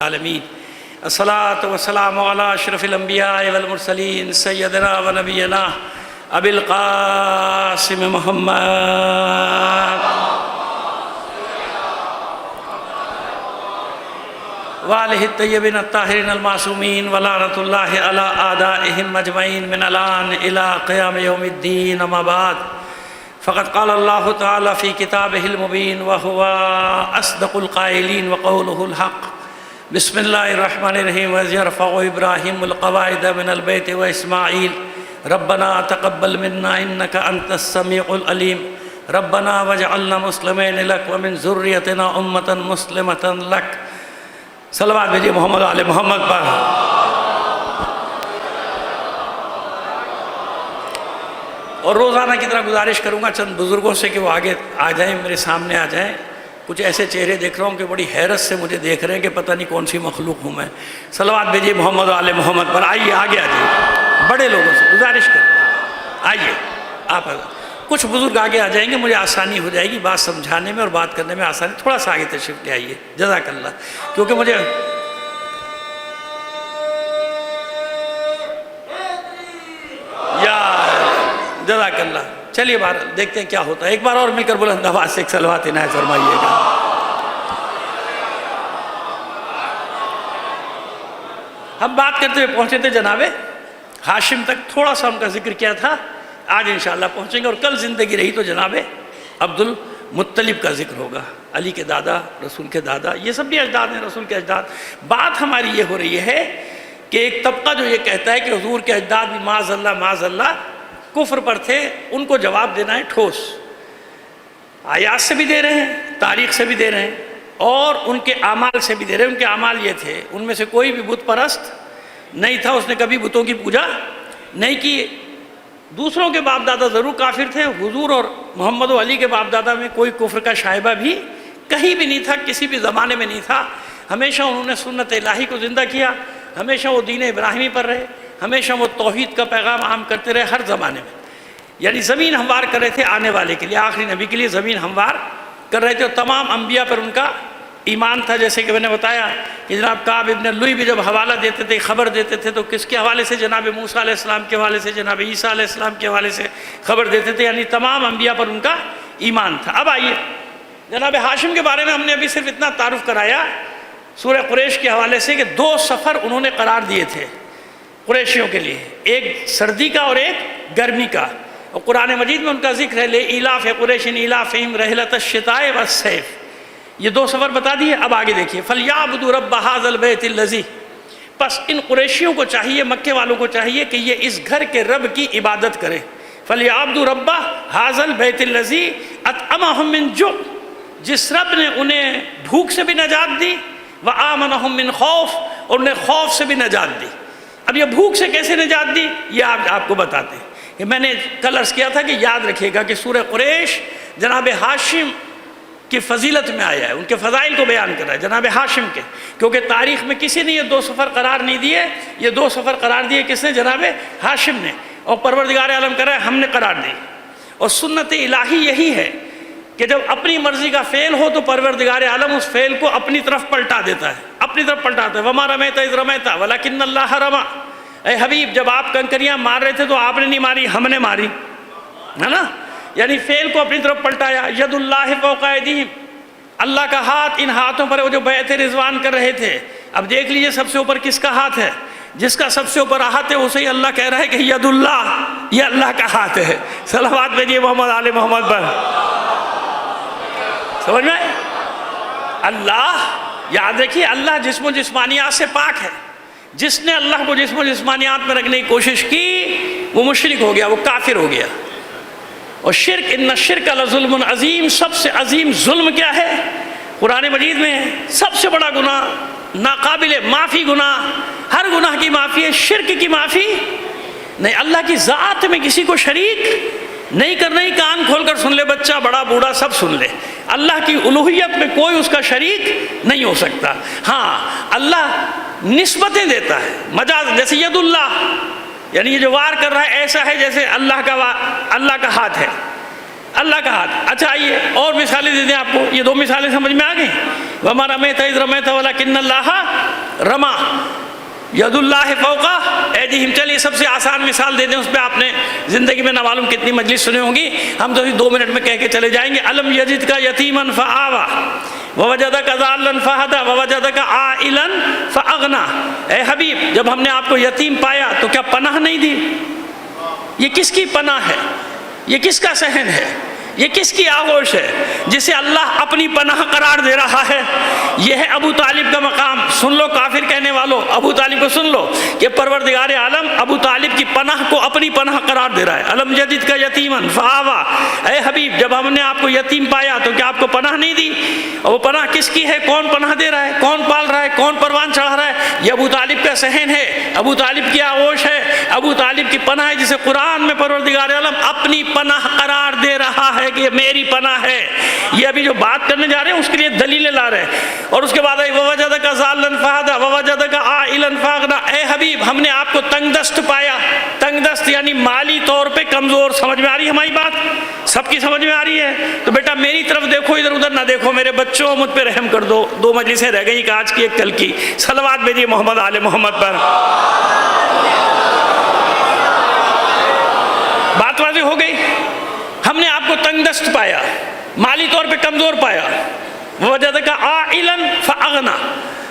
العالمین الصلاۃ والسلام علی اشرف الانبیاء والمرسلین سیدنا و نبینا ابی القاسم محمد وآلہ الطیبین الطاہرین المعصومین ولعنۃ اللہ علی اعدائہم اجمعین من الآن الی قیام یوم الدین اما بعد فقد قال اللہ تعالی فی کتابہ المبین وہو اصدق القائلین وقولہ الحق بسم اللہ الرحمن الرحیم وَإِذْ يَرْفَعُ إِبْرَاهِيمُ الْقَوَاعِدَ مِنَ الْبَيْتِ وَإِسْمَاعِيلُ رَبَّنَا تَقَبَّلْ مِنَّا إِنَّكَ أَنْتَ السَّمِيعُ الْعَلِيمُ رَبَّنَا وَاجْعَلْنَا مُسْلِمَيْنِ لَكَ وَمِنْ ذُرِّيَّتِنَا أُمَّةً مُسْلِمَةً لَكَ صلوات بھیجئے محمد علی محمد پر۔ اور روزانہ کی طرح گزارش کروں گا چند بزرگوں سے کہ وہ آگے آ جائیں، میرے سامنے آ جائیں۔ کچھ ایسے چہرے دیکھ رہا ہوں کہ بڑی حیرت سے مجھے دیکھ رہے ہیں کہ پتہ نہیں کون سی مخلوق ہوں میں۔ صلوات بھیجئے محمد علی محمد پر۔ آئیے آگے آ جائیے، بڑے لوگوں سے گزارش کریں، آئیے آپ کچھ بزرگ آگے آ جائیں گے، مجھے آسانی ہو جائے گی بات سمجھانے میں اور بات کرنے میں آسانی۔ تھوڑا سا آگے تشریف لے آئیے، جزاک اللہ، کیونکہ مجھے یا جزاک اللہ۔ چلیے بار دیکھتے ہیں کیا ہوتا ہے، ایک بار اور مل کر بلند آواز سے ایک صلوات عنایت فرمائیے گا۔ ہم بات کرتے ہوئے پہنچے تھے جناب ہاشم تک، تھوڑا سا ان کا ذکر کیا تھا، آج انشاءاللہ پہنچیں گے، اور کل زندگی رہی تو جناب عبد المطلب کا ذکر ہوگا، علی کے دادا، رسول کے دادا، یہ سب بھی اجداد ہیں، رسول کے اجداد۔ بات ہماری یہ ہو رہی ہے کہ ایک طبقہ جو یہ کہتا ہے کہ حضور کے اجداد بھی معاذ اللہ کفر پر تھے، ان کو جواب دینا ہے ٹھوس، آیات سے بھی دے رہے ہیں، تاریخ سے بھی دے رہے ہیں، اور ان کے اعمال سے بھی دے رہے ہیں۔ ان کے اعمال یہ تھے، ان میں سے کوئی بھی بت پرست نہیں تھا، اس نے کبھی بتوں کی پوجا نہیں کی۔ دوسروں کے باپ دادا ضرور کافر تھے، حضور اور محمد و علی کے باپ دادا میں کوئی کفر کا شائبہ بھی کہیں بھی نہیں تھا، کسی بھی زمانے میں نہیں تھا۔ ہمیشہ انہوں نے سنت الہی کو زندہ کیا، ہمیشہ وہ دین ابراہیمی پر رہے، ہمیشہ وہ توحید کا پیغام عام کرتے رہے ہر زمانے میں، یعنی زمین ہموار کر رہے تھے آنے والے کے لیے، آخری نبی کے لیے زمین ہموار کر رہے تھے، اور تمام انبیاء پر ان کا ایمان تھا۔ جیسے کہ میں نے بتایا کہ جناب کعب ابن لوئی بھی جب حوالہ دیتے تھے، خبر دیتے تھے، تو کس کے حوالے سے؟ جناب موسیٰ علیہ السلام کے حوالے سے، جناب عیسیٰ علیہ السلام کے حوالے سے خبر دیتے تھے، یعنی تمام انبیاء پر ان کا ایمان تھا۔ اب آئیے جناب ہاشم کے بارے میں ہم نے ابھی صرف اتنا تعارف کرایا سورہ قریش کے حوالے سے کہ 2 سفر انہوں نے قرار دیے تھے قریشیوں کے لیے، ایک سردی کا اور ایک گرمی کا، اور قرآن مجید میں ان کا ذکر ہے لِإِيلَافِ قُرَيْشٍ إِيلَافِهِمْ رِحْلَةَ الشِّتَاءِ وَالصَّيْفِ۔ یہ 2 سفر بتا دیے۔ اب آگے دیکھیے فَلْيَعْبُدُوا رَبَّ هَذَا الْبَيْتِ الَّذِي، پس ان قریشیوں کو چاہیے، مکے والوں کو چاہیے کہ یہ اس گھر کے رب کی عبادت کریں۔ فَلْيَعْبُدُوا رَبَّ هَذَا الْبَيْتِ الَّذِي أَطْعَمَهُم مِّن جُوعٍ، جس رب نے انہیں بھوک سے بھی نجات دی، وَآمَنَهُم مِّن خَوْفٍ، اور انہیں خوف سے بھی نجات دی۔ اب یہ بھوک سے کیسے نجات دی یہ آپ کو بتاتے ہیں کہ میں نے کل عرض کیا تھا کہ یاد رکھیے گا کہ سورہ قریش جناب ہاشم کی فضیلت میں آیا ہے، ان کے فضائل کو بیان کر رہا ہے جناب ہاشم کے، کیونکہ تاریخ میں کسی نے یہ 2 سفر قرار نہیں دیے، یہ 2 سفر قرار دیے کس نے؟ جناب ہاشم نے، اور پروردگار عالم کر رہا ہے ہم نے قرار دی۔ اور سنت الہی یہی ہے کہ جب اپنی مرضی کا فعل ہو تو پروردگار عالم اس فعل کو اپنی طرف پلٹا دیتا ہے، اپنی طرف پلٹاتا ہے۔ وَمَا رَمَيْتَ إِذْ رَمَيْتَ وَلَكِنَّ اللَّهَ رَمَى، اے حبیب جب آپ کنکریاں مار رہے تھے تو آپ نے نہیں ماری، ہم نے ماری، ہے نا؟ یعنی فعل کو اپنی طرف پلٹایا۔ ید اللہ فوق ایدیہم، اللہ کا ہاتھ ان ہاتھوں پر، وہ جو بیعت رضوان کر رہے تھے۔ اب دیکھ لیجئے سب سے اوپر کس کا ہاتھ ہے؟ جس کا سب سے اوپر ہاتھ ہے اسے ہی اللہ کہہ رہا ہے کہ ید اللہ، یہ اللہ کا ہاتھ ہے۔ صلوات بھیجئے محمد علی محمد پر۔ سمجھ میں؟ اللہ، یاد رکھیے اللہ جسم و جسمانیات سے پاک ہے۔ جس نے اللہ کو جسم و جسمانیات میں رکھنے کی کوشش کی وہ مشرک ہو گیا، وہ کافر ہو گیا۔ اور شرک، ان الشرک لظلم عظیم، سب سے عظیم ظلم کیا ہے؟ قرآن مجید میں سب سے بڑا گناہ، ناقابل معافی گناہ، ہر گناہ کی معافی ہے، شرک کی معافی نہیں۔ اللہ کی ذات میں کسی کو شریک نہیں کرنا ہی، کان کھول کر سن لے بچہ بڑا بوڑھا سب سن لے، اللہ کی الوہیت میں کوئی اس کا شریک نہیں ہو سکتا۔ ہاں اللہ نسبتیں دیتا ہے، مجاز، جیسے ید اللہ، یعنی یہ جو وار کر رہا ہے ایسا ہے جیسے اللہ کا ہاتھ ہے، اللہ کا ہاتھ۔ اچھا آئیے اور مثالیں دے دیں آپ کو، یہ 2 مثالیں سمجھ میں آ گئی۔ وَمَا رَمَيْتَ إِذْ رَمَيْتَ وَلَكِنَّ اللَّهَ رما ید اللہ فوقا ایدیہم. چلیے سب سے آسان مثال دے دیں، اس پہ آپ نے زندگی میں نہ معلوم کتنی مجلس سنی ہوگی، ہم تو 2 منٹ میں کہہ کے چلے جائیں گے. الم یجد کا یتیمن فآوا ووجدک ضالا فہدی ووجدک عائلا فاغنی. اے حبیب، جب ہم نے آپ کو یتیم پایا تو کیا پناہ نہیں دی؟ یہ کس کی پناہ ہے؟ یہ کس کا صحن ہے؟ یہ کس کی آغوش ہے جسے اللہ اپنی پناہ قرار دے رہا ہے؟ یہ ہے ابو طالب کا مقام. سن لو کافر کہنے والوں، ابو طالب کو سن لو کہ پروردگار عالم ابو طالب کی پناہ کو اپنی پناہ قرار دے رہا ہے. الم یجد کا یتیمن فآوا. اے حبیب، جب ہم نے آپ کو یتیم پایا تو کیا آپ کو پناہ نہیں دی؟ اور وہ پناہ کس کی ہے؟ کون پناہ دے رہا ہے؟ کون پال رہا ہے؟ کون پروان چڑھا رہا ہے؟ یہ ابو طالب کا صحن ہے، ابو طالب کی آغوش ہے، ابو طالب کی پناہ ہے، جسے قرآن میں پروردگار عالم اپنی پناہ قرار دے رہا ہے کہ یہ میری پناہ ہے. یہ ابھی جو بات کرنے جا رہے ہیں اس کے لیے دلیلیں لا رہے ہیں. اور اس کے بعد ووجدک ضالا فہدی ووجدک عائلا فاغنی. اے حبیب، ہم نے آپ کو تنگ دست پایا. تنگ دست یعنی مالی طور پہ کمزور. سمجھ میں آ رہی ہے ہماری بات؟ سب کی سمجھ میں آ رہی ہے؟ تو بیٹا میری طرف دیکھو، ادھر ادھر نہ دیکھو. میرے بچوں مجھ پہ رحم کر دو. 2 مجلسیں رہ گئی، ایک آج کی ایک کل کی. صلوات بھیجیے محمد آل محمد پر. بات واضح ہو گئی؟ ہم نے آپ کو تنگ دست پایا، مالی طور پہ کمزور پایا. ووجدک عائلا فاغنی.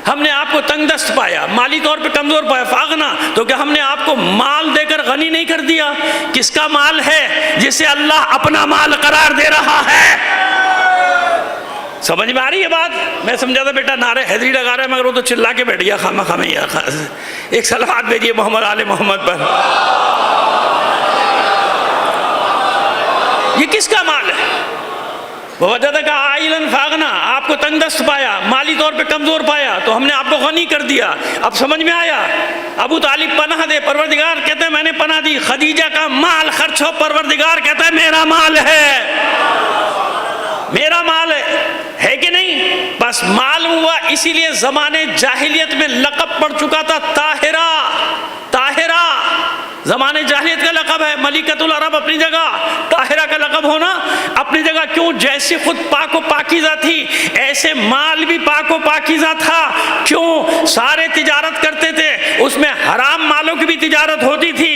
ہم نے آپ کو تنگ دست پایا، مالی طور پہ کمزور پایا. فاغنی، تو کیا ہم نے آپ کو مال دے کر غنی نہیں کر دیا؟ کس کا مال ہے جسے اللہ اپنا مال قرار دے رہا ہے؟ سمجھ میں آ رہی ہے بات؟ میں سمجھا تھا بیٹا نعرہ حیدری لگا رہا ہے، مگر وہ تو چلا کے بیٹھ گیا خامہ خامہ. ایک صلوات بھیجیے محمد آل محمد پر. یہ کس کا مال ہے؟ ووجدک عائلا فاغنی. آپ کو تنگ دست پایا، مالی طور پہ کمزور پایا، تو ہم نے آپ کو غنی کر دیا. اب سمجھ میں آیا؟ ابو طالب پناہ دے، پروردگار کہتا ہے میں نے پناہ دی. خدیجہ کا مال خرچ ہو، پروردگار کہتا ہے میرا مال ہے، میرا مال ہے کہ نہیں؟ بس معلوم ہوا اسی لیے زمانے جاہلیت میں لقب پڑ چکا تھا طاہرہ. طاہرہ زمانے جاہلیت کا لقب ہے. ملکۃ العرب اپنی جگہ، طاہرہ کا لقب ہونا اپنی جگہ. کیوں؟ جیسے خود پاک و پاکیزہ تھی ایسے مال بھی پاک و پاکیزہ تھا. کیوں؟ سارے تجارت کرتے تھے، اس میں حرام مالوں کی بھی تجارت ہوتی تھی،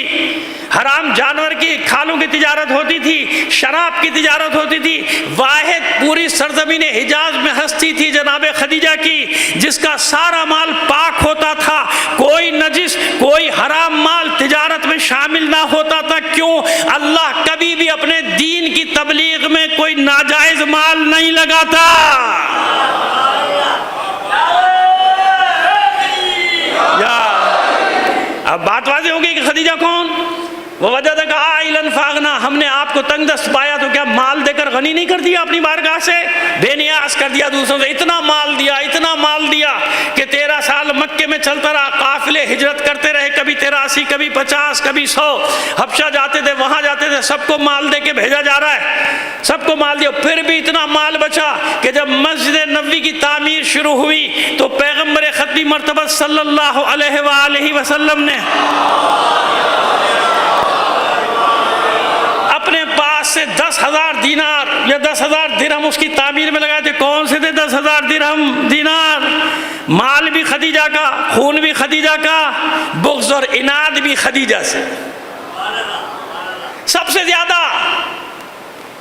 حرام جانور کی کھالوں کی تجارت ہوتی تھی، شراب کی تجارت ہوتی تھی. واحد پوری سرزمین حجاز میں ہستی تھی جناب خدیجہ کی جس کا سارا مال پاک ہوتا تھا، کوئی نجس کوئی حرام مال تجارت میں شامل نہ ہوتا تھا. کیوں؟ اللہ کبھی بھی اپنے دین کی تبلیغ میں کوئی ناجائز مال نہیں لگاتا. اب بات واضح ہو گئی کہ خدیجہ کون؟ ووجدک عائلا فاغنی. ہم نے آپ کو تنگ دست پایا تو کیا مال دے کر غنی نہیں کر دیا اپنی بارگاہ سے؟ بے نیاز کر دیا دوسروں سے. اتنا مال دیا، اتنا مال دیا کہ 13 سال مکے میں چلتا رہا. قافلے ہجرت کرتے رہے، کبھی 83 کبھی 50 کبھی 100. حبشہ جاتے تھے، وہاں جاتے تھے، سب کو مال دے کے بھیجا جا رہا ہے، سب کو مال دیا. پھر بھی اتنا مال بچا کہ جب مسجد نبوی کی تعمیر شروع ہوئی تو پیغمبر ختمی مرتبہ صلی اللہ علیہ وآلہ وسلم نے اپنے پاس سے 10,000 دینار یا 10,000 درہم اس کی تعمیر میں لگائے تھے. کون سے تھے 10,000 درہم دینار؟ مال بھی خدیجہ کا، خون بھی خدیجہ کا، بغض اور عناد بھی خدیجہ سے. سب سے زیادہ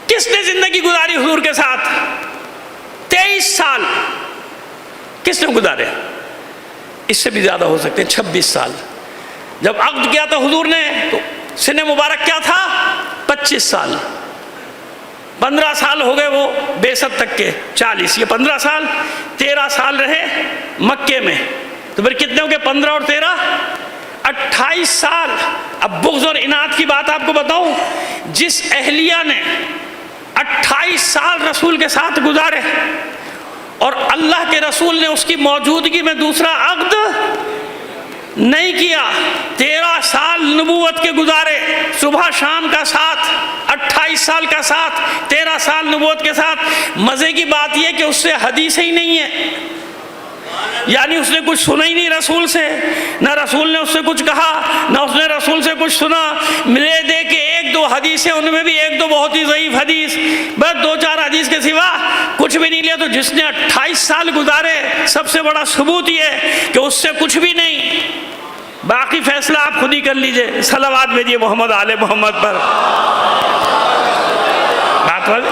کس نے زندگی گزاری حضور کے ساتھ؟ 23 سال. کس نے گزارے؟ اس سے بھی زیادہ ہو سکتے ہیں، 26 سال. جب عقد کیا تھا حضور نے تو سن مبارک کیا تھا؟ 25 سال. 15 سال ہو گئے وہ بعثت تک کے، 40 یہ 15 سال، 13 سال رہے مکے میں. تو پھر کتنے ہو گئے؟ 15 اور 13 28 سال. اب بغض اور عناد کی بات آپ کو بتاؤں، جس اہلیہ نے 28 سال رسول کے ساتھ گزارے اور اللہ کے رسول نے اس کی موجودگی میں دوسرا عقد نہیں کیا، 13 سال نبوت کے گزارے، صبح شام کا ساتھ، 28 سال کا ساتھ، 13 سال نبوت کے ساتھ. مزے کی بات یہ کہ اس سے حدیث ہی نہیں ہے، یعنی اس نے کچھ سنا ہی نہیں رسول سے، نہ رسول نے اس سے کچھ کہا نہ اس نے رسول سے کچھ سنا. ملے دے کے 1-2 حدیث حدیثیں ان میں بھی ایک دو بہت ہی ضعیف حدیث، بس 2-4 حدیث کے سوا کچھ بھی نہیں لیا. تو جس نے 28 سال گزارے سب سے بڑا ثبوت یہ کہ اس سے کچھ بھی نہیں. باقی فیصلہ آپ خود ہی کر لیجئے. صلوات بھیجیے محمد آل محمد پر. بات ہو گئی؟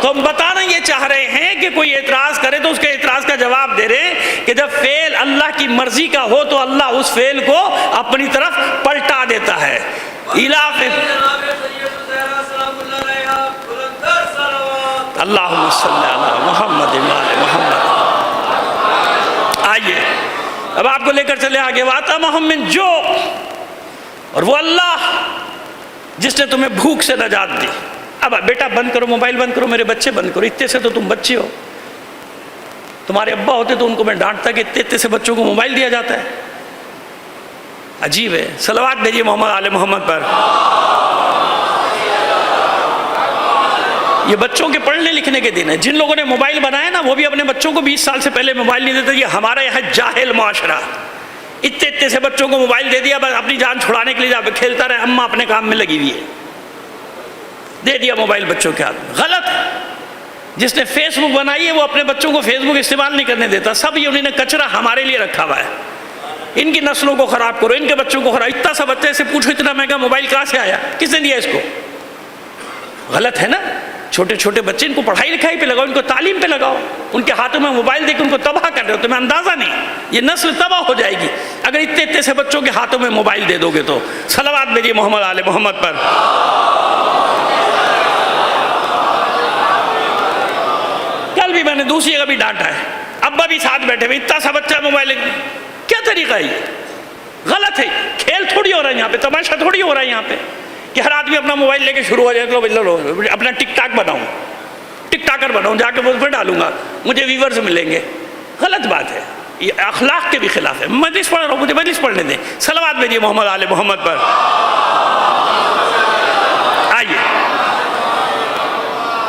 تو ہم بتانا یہ چاہ رہے ہیں کہ کوئی اعتراض کرے تو اس کے اعتراض کا جواب دے رہے ہیں کہ جب فعل اللہ کی مرضی کا ہو تو اللہ اس فعل کو اپنی طرف پلٹا دیتا ہے. اللہم صلی علی محمد وعلی محمد. آئیے اب آپ کو لے کر چلے آگے. وَأَطْعَمَهُم مِّن جُوعٍ، اور وہ اللہ جس نے تمہیں بھوک سے نجات دی. اب بیٹا بند کرو موبائل، بند کرو، میرے بچے بند کرو. اتنے سے تو تم بچے ہو. تمہارے ابا ہوتے تو ان کو میں ڈانٹتا کہ اتنے سے بچوں کو موبائل دیا جاتا ہے. عجیب ہے. صلوات بھیجیے محمد آل محمد پر. یہ بچوں کے پڑھنے لکھنے کے دن ہے. جن لوگوں نے موبائل بنایا نا وہ بھی اپنے بچوں کو 20 سال سے پہلے موبائل نہیں دیتے. یہ ہمارا یہاں جاہل معاشرہ. اتنے سے بچوں کو موبائل دے دیا، بس اپنی جان چھڑانے کے لیے جا کھیلتا رہے. اماں اپنے کام میں لگی ہوئی ہے، دے دیا موبائل بچوں کے ہاتھ میں. غلط. جس نے فیس بک بنائی ہے وہ اپنے بچوں کو فیس بک استعمال نہیں کرنے دیتا. سب یہ انہوں نے کچرا ہمارے لیے رکھا ہوا ہے. ان کی نسلوں کو خراب کرو، ان کے بچوں کو خراب. اتنا سا بچے سے پوچھو اتنا مہنگا موبائل کہاں سے آیا، کس نے دیا اس کو؟ غلط ہے نا. چھوٹے چھوٹے بچے ان کو پڑھائی لکھائی پہ لگاؤ، ان کو تعلیم پہ لگاؤ. ان کے ہاتھوں میں موبائل دے کے ان کو تباہ کر رہے ہو. تمہیں اندازہ نہیں، یہ نسل تباہ ہو جائے گی اگر اتنے سے بچوں کے ہاتھوں میں موبائل دے دو گے تو. صلوات بھیجیے محمد آل محمد پر. کل بھی میں نے دوسری جگہ بھی ڈانٹا ہے، ابا بھی ساتھ بیٹھے ہوئے، اتنا سا بچہ موبائل. کیا طریقہ ہے یہ؟ غلط ہے. کھیل تھوڑی ہو رہا ہے یہاں پہ، تماشا تھوڑی ہو رہا ہے یہاں پہ کہ ہر آدمی اپنا موبائل لے کے شروع ہو جائے. لو اپنا ٹک ٹاک بناؤں، ٹک ٹاکر بناؤں، جا کے وہ پہ ڈالوں گا، مجھے ویورز ملیں گے. غلط بات ہے، یہ اخلاق کے بھی خلاف ہے. مجلس پڑھ رہا ہوں، مجھے مجلس پڑھنے دیں. صلوات بھیجیے محمد آل محمد پر. آئیے.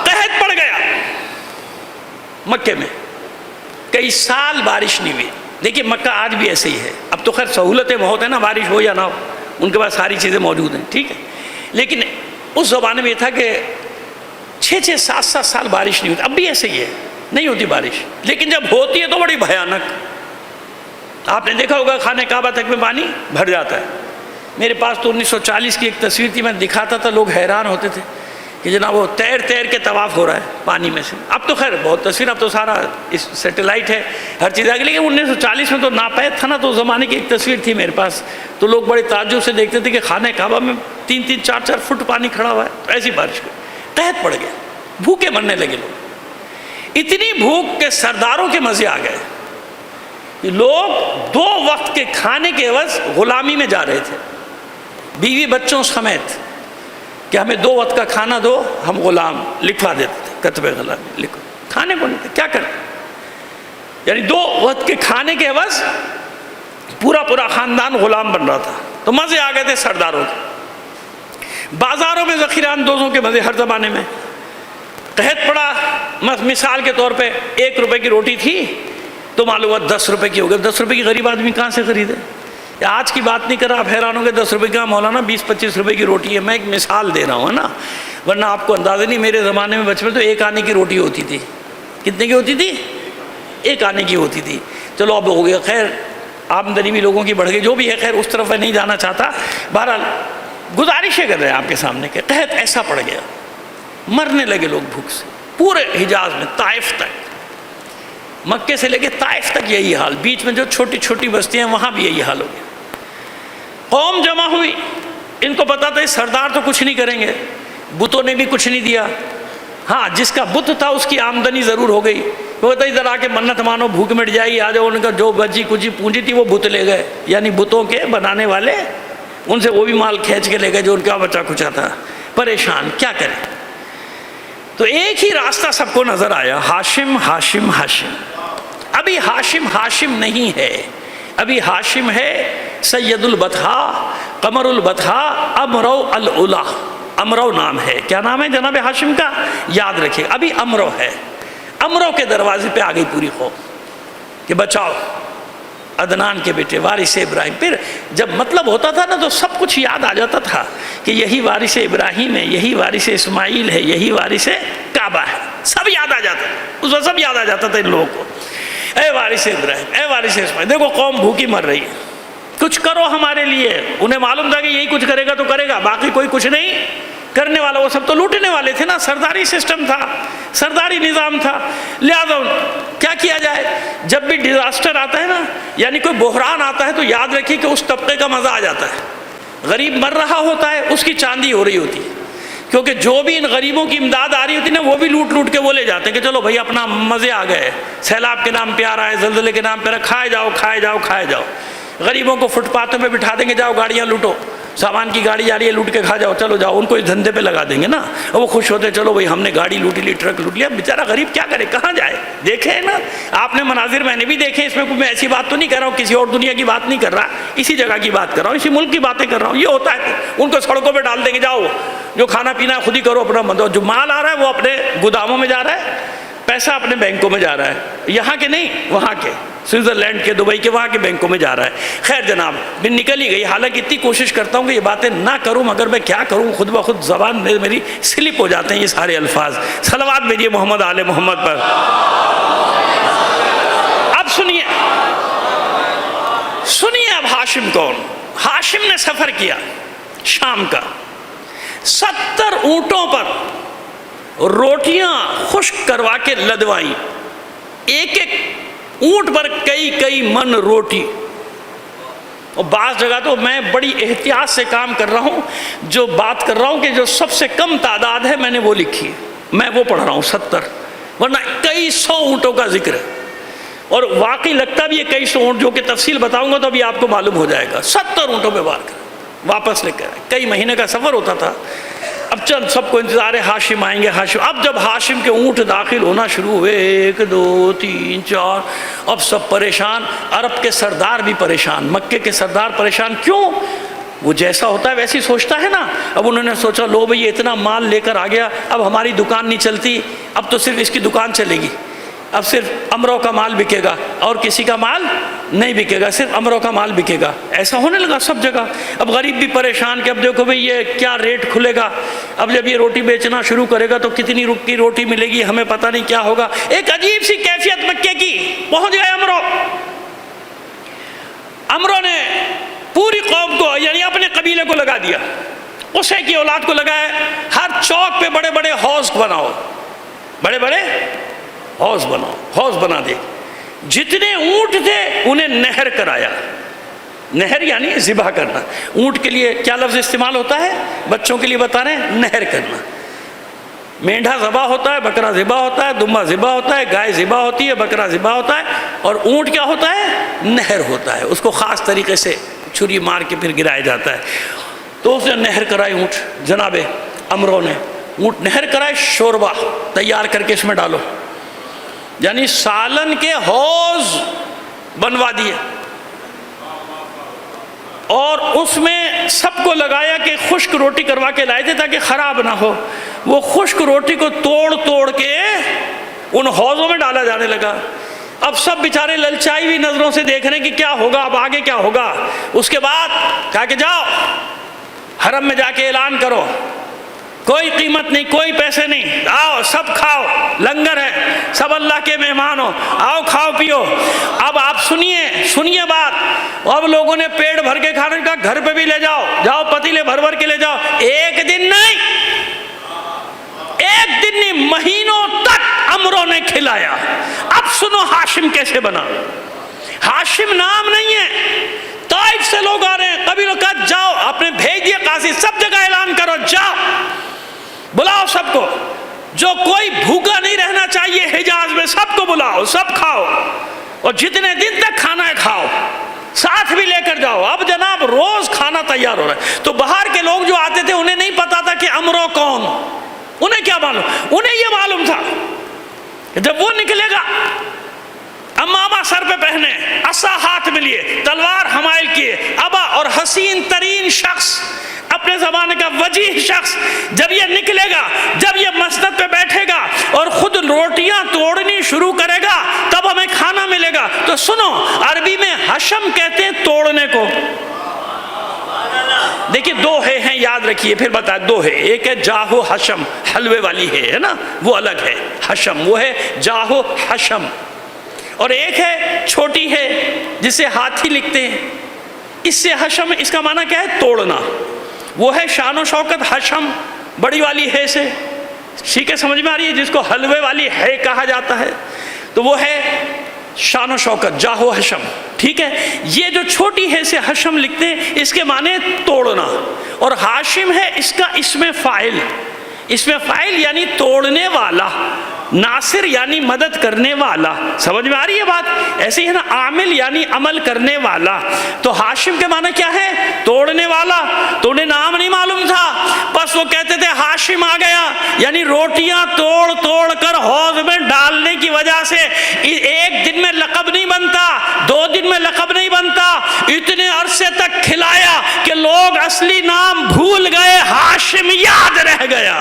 قحط پڑ گیا مکے میں، کئی سال بارش نہیں ہوئی. دیکھیے مکہ آج بھی ایسے ہی ہے. اب تو خیر سہولتیں بہت ہیں نا، بارش ہو یا نہ ہو ان کے پاس ساری چیزیں موجود ہیں، ٹھیک ہے. لیکن اس زمانے میں یہ تھا کہ 6-6 7-7 سال بارش نہیں ہوتی. اب بھی ایسے ہی ہے، نہیں ہوتی بارش. لیکن جب ہوتی ہے تو بڑی بھیانک. آپ نے دیکھا ہوگا خانہ کعبہ تک میں پانی بھر جاتا ہے. میرے پاس تو 1940 کی ایک تصویر تھی، میں دکھاتا تھا، لوگ حیران ہوتے تھے کہ جناب وہ تیر تیر کے طواف ہو رہا ہے پانی میں سے. اب تو خیر بہت تصویر، اب تو سارا اس سیٹلائٹ ہے، ہر چیز آگے. لیکن 1940 میں تو ناپید تھا نا، تو اس زمانے کی ایک تصویر تھی میرے پاس. تو لوگ بڑے تعجب سے دیکھتے تھے کہ خانہ کعبہ میں 3-3 4-4 فٹ پانی کھڑا ہوا ہے. تو ایسی بارش ہوئی، قحط پڑ گیا، بھوکے مرنے لگے لوگ. اتنی بھوک کہ سرداروں کے مزے آ گئے. لوگ 2 وقت کے کھانے کے عوض غلامی میں جا رہے تھے، بیوی بچوں سمیت، کہ ہمیں 2 وقت کا کھانا دو، ہم غلام لکھوا دیتے تھے، کتبے غلامی لکھو. کھانے کو نہیں تھے، کیا کرتے؟ یعنی 2 وقت کے کھانے کے عوض پورا خاندان غلام بن رہا تھا. تو مزے آ گئے تھے سرداروں کے. بازاروں میں ذخیرہ اندوزوں کے مزے ہر زمانے میں. قحط پڑا، مثال کے طور پہ 1 روپے کی روٹی تھی تو معلوم ہوا 10 روپے کی ہو گئی. 10 روپے کی غریب آدمی کہاں سے خریدے؟ آج کی بات نہیں کر رہا، آپ حیران ہوں گے 10 روپے کا مولانا 20-25 روپے کی روٹی ہے. میں ایک مثال دے رہا ہوں نا، ورنہ آپ کو اندازہ نہیں. میرے زمانے میں بچپن تو 1 آنے کی روٹی ہوتی تھی. کتنے کی ہوتی تھی؟ 1 آنے کی ہوتی تھی. چلو اب ہو گیا، خیر آمدنی بھی لوگوں کی بڑھ گئی، جو بھی ہے. خیر اس طرف میں نہیں جانا چاہتا. بہرحال گزارشیں کر رہے ہیں آپ کے سامنے کہ قحط ایسا پڑ گیا، مرنے لگے لوگ بھوک سے. پورے حجاز میں، طائف تک، مکے سے لے کے طائف تک یہی حال. بیچ میں جو چھوٹی چھوٹی بستیاں ہیں وہاں بھی یہی حال ہو گیا. قوم جمع ہوئی، ان کو پتا تھا سردار تو کچھ نہیں کریں گے، بتوں نے بھی کچھ نہیں دیا. ہاں جس کا بت تھا اس کی آمدنی ضرور ہو گئی. وہ بتا ادھر آ کے منت مانو، بھوک مٹ جائے گی، آ جاؤ. ان کا جو بچی کچھ پونجی تھی وہ بت لے گئے، یعنی بتوں کے بنانے والے ان سے وہ بھی مال کھینچ کے لے گئے جو ان کا بچہ کچا تھا. پریشان، کیا کریں؟ تو ایک ہی راستہ سب کو نظر آیا، ہاشم ہاشم ہاشم. ابھی ہاشم ہاشم نہیں ہے، ابھی ہاشم ہے سید البطحا، قمر البطحا، امرو العلا. امرو نام ہے. کیا نام ہے جناب ہاشم کا؟ یاد رکھیں، ابھی امرو ہے. امرو کے دروازے پہ آ گئی پوری قوم کہ بچاؤ. عدنان کے بیٹے وارث ابراہیم. پھر جب مطلب ہوتا تھا نا تو سب کچھ یاد آ جاتا تھا کہ یہی وارث ابراہیم ہے, یہی وارث اسماعیل ہے, یہی وارث کعبہ ہے. سب یاد آ جاتا, اس وقت سب یاد آ جاتا تھا ان لوگوں کو. اے وارث ابراہیم, اے وارث اسماعیل, دیکھو قوم بھوکی مر رہی ہے, کچھ کرو ہمارے لیے. انہیں معلوم تھا کہ یہی کچھ کرے گا تو کرے گا, باقی کوئی کچھ نہیں کرنے والا. وہ سب تو لوٹنے والے تھے نا, سرداری سسٹم تھا, سرداری نظام تھا. لہذا کیا کیا جائے, جب بھی ڈیزاسٹر آتا ہے نا, یعنی کوئی بحران آتا ہے, تو یاد رکھیے کہ اس طبقے کا مزہ آ جاتا ہے. غریب مر رہا ہوتا ہے, اس کی چاندی ہو رہی ہوتی ہے, کیونکہ جو بھی ان غریبوں کی امداد آ رہی ہوتی ہے نا, وہ بھی لوٹ لوٹ کے وہ لے جاتے ہیں کہ چلو بھائی اپنا مزے آ گئے, سیلاب کے نام پہ آ رہا ہے, زلزلے کے نام پہ کھائے جاؤ کھائے جاؤ کھائے جاؤ. غریبوں کو فٹ پاتھوں پہ بٹھا دیں گے, جاؤ گاڑیاں لوٹو, سامان کی گاڑی آ رہی ہے لوٹ کے کھا جاؤ, چلو جاؤ. ان کو اس دھندے پہ لگا دیں گے نا, اور وہ خوش ہوتے چلو بھائی ہم نے گاڑی لوٹ لی, ٹرک لوٹ لیا. بیچارہ غریب کیا کرے, کہاں جائے. دیکھے نا آپ نے مناظر, میں نے بھی دیکھے. اس میں میں ایسی بات تو نہیں کر رہا ہوں, کسی اور دنیا کی بات نہیں کر رہا, اسی جگہ کی بات کر رہا ہوں, اسی ملک کی باتیں کر رہا ہوں. یہ ہوتا ہے ان کو سڑکوں پہ ڈال دیں گے, جاؤ جو کھانا پینا خود ہی کرو, اپنا مدد. جو مال آ رہا ہے وہ اپنے گوداموں میں جا رہا ہے, پیسہ اپنے بینکوں میں جا رہا ہے, یہاں کے نہیں وہاں کے, سوئٹزرلینڈ کے, دبئی کے, وہاں کے بینکوں میں جا رہا ہے. خیر جناب, میں نکل ہی گئی. حالانکہ اتنی کوشش کرتا ہوں کہ یہ باتیں نہ کروں, مگر میں کیا کروں, خود بخود زبان میں میری سلپ ہو جاتے ہیں یہ سارے الفاظ. صلوات بھیجیے محمد آل محمد پر. اب سنیے سنیے, اب ہاشم کون. ہاشم نے سفر کیا شام کا, 70 اونٹوں پر روٹیاں خشک کروا کے لدوائیں, ایک ایک اونٹ پر کئی کئی من روٹی. اور بعض جگہ تو میں بڑی احتیاط سے کام کر رہا ہوں, جو بات کر رہا ہوں کہ جو سب سے کم تعداد ہے میں نے وہ لکھی ہے, میں وہ پڑھ رہا ہوں 70, ورنہ کئی سو اونٹوں کا ذکر ہے. اور واقعی لگتا بھی ہے کئی سو اونٹ, جو کہ تفصیل بتاؤں گا تو ابھی آپ کو معلوم ہو جائے گا. 70 اونٹوں پہ وار کر واپس لے کر, کئی مہینے کا سفر ہوتا تھا. اب چل سب کو انتظار ہے, ہاشم آئیں گے ہاشم. اب جب ہاشم کے اونٹ داخل ہونا شروع ہوئے, 1 2 3 4, اب سب پریشان. عرب کے سردار بھی پریشان, مکے کے سردار پریشان. کیوں؟ وہ جیسا ہوتا ہے ویسی سوچتا ہے نا. اب انہوں نے سوچا لو بھئی اتنا مال لے کر آ گیا, اب ہماری دکان نہیں چلتی, اب تو صرف اس کی دکان چلے گی. اب صرف امروں کا مال بکے گا اور کسی کا مال نہیں بکے گا, صرف امروں کا مال بکے گا. ایسا ہونے لگا سب جگہ. اب غریب بھی پریشان کہ اب دیکھو بھئی یہ کیا ریٹ کھلے گا, اب جب یہ روٹی بیچنا شروع کرے گا تو کتنی کی روٹی ملے گی, ہمیں پتہ نہیں کیا ہوگا. ایک عجیب سی کیفیت مکے کی. پہنچ گئے امروں نے پوری قوم کو, یعنی اپنے قبیلے کو لگا دیا, اسے کی اولاد کو لگایا. ہر چوک پہ بڑے بڑے حوض بناؤ, بڑے بڑے حوض بناؤ, حوض بنا دے. جتنے اونٹ تھے انہیں نہر کرایا. نہر یعنی ذبح کرنا. اونٹ کے لیے کیا لفظ استعمال ہوتا ہے, بچوں کے لیے بتا رہے ہیں, نہر کرنا. مینڈھا ذبح ہوتا ہے, بکرا ذبح ہوتا ہے, دمبا ذبح ہوتا ہے, گائے ذبح ہوتی ہے, بکرا ذبح ہوتا ہے, اور اونٹ کیا ہوتا ہے, نہر ہوتا ہے. اس کو خاص طریقے سے چھری مار کے پھر گرایا جاتا ہے. تو اس نے نہر کرائی اونٹ, جناب امروں نے اونٹ نہر کرائے. شوربہ تیار کر کے اس میں ڈالو, یعنی سالن کے حوض بنوا دیے, اور اس میں سب کو لگایا کہ خشک روٹی کروا کے لائے تھے تاکہ خراب نہ ہو. وہ خشک روٹی کو توڑ توڑ کے ان حوضوں میں ڈالا جانے لگا. اب سب بیچارے للچائی ہوئی نظروں سے دیکھ رہے ہیں کہ کیا ہوگا, اب آگے کیا ہوگا. اس کے بعد کہا کہ جاؤ حرم میں جا کے اعلان کرو, کوئی قیمت نہیں, کوئی پیسے نہیں, آؤ سب کھاؤ, لنگر ہے, سب اللہ کے مہمان ہو, آؤ کھاؤ پیو. اب آپ سنیے بات. اب لوگوں نے پیٹ بھر کے کھانے کا, گھر پہ بھی لے جاؤ, جاؤ پتیلے بھر بھر کے لے جاؤ. ایک دن نہیں, مہینوں تک امروں نے کھلایا. اب سنو ہاشم کیسے بنا. ہاشم نام نہیں ہے, طائف سے لوگ آ رہے ہیں, کبھی لوگ کہا جاؤ, آپ نے بھیج دیا قاضی, سب جگہ اعلان کرو, جاؤ بلاؤ سب کو, جو کوئی بھوکا نہیں رہنا چاہیے حجاز میں سب کو بلاؤ, سب کھاؤ, اور جتنے دن تک کھانا ہے کھاؤ, ساتھ بھی لے کر جاؤ. اب جناب روز کھانا تیار ہو رہا ہے. تو باہر کے لوگ جو آتے تھے انہیں نہیں پتا تھا کہ امرو کون, انہیں کیا معلوم, انہیں یہ معلوم تھا کہ جب وہ نکلے گا امامہ سر پہ پہنے, عصا ہاتھ میں لیے, تلوار حمائل کیے, ابا اور حسین ترین شخص, اپنے زمانے کا وجیح شخص, جب یہ نکلے گا, جب یہ مسجد پہ بیٹھے گا اور خود روٹیاں توڑنی شروع کرے گا, تب ہمیں کھانا ملے گا. تو سنو, عربی میں حشم کہتے ہیں توڑنے کو. دیکھیے دو ہیں یاد رکھیے پھر بتا. دو ہے, ایک ہے جاہو حشم, حلوے والی ہے نا, وہ الگ ہے. حشم وہ ہے جاہو حشم. اور ایک ہے چھوٹی ہے جسے ہاتھی لکھتے ہیں, اس سے حشم, اس کا معنی کیا ہے؟ توڑنا. وہ ہے شان و شوکت حشم بڑی والی ہے سے, ٹھیک ہے سمجھ میں آ رہی ہے, جس کو حلوے والی ہے کہا جاتا ہے, تو وہ ہے شان و شوکت جاہو حشم. ٹھیک ہے, یہ جو چھوٹی ہے سے حشم لکھتے ہیں, اس کے معنی توڑنا. اور ہاشم ہے اس کا اسم فاعل. اسم فاعل یعنی توڑنے والا, ناصر یعنی مدد کرنے والا. سمجھ میں آ رہی ہے بات؟ ایسے ہی ہے نا, عامل یعنی عمل کرنے والا. تو ہاشم کے معنی کیا ہے؟ توڑنے والا. تو انہیں نام نہیں معلوم تھا, بس وہ کہتے تھے ہاشم آ گیا, یعنی روٹیاں توڑ توڑ کر حوض میں ڈالنے کی وجہ سے ایک دن میں لقب نہیں بنتا, 2 دن میں لقب نہیں بنتا, اتنے عرصے تک کھلایا کہ لوگ اصلی نام بھول گئے, ہاشم یاد رہ گیا.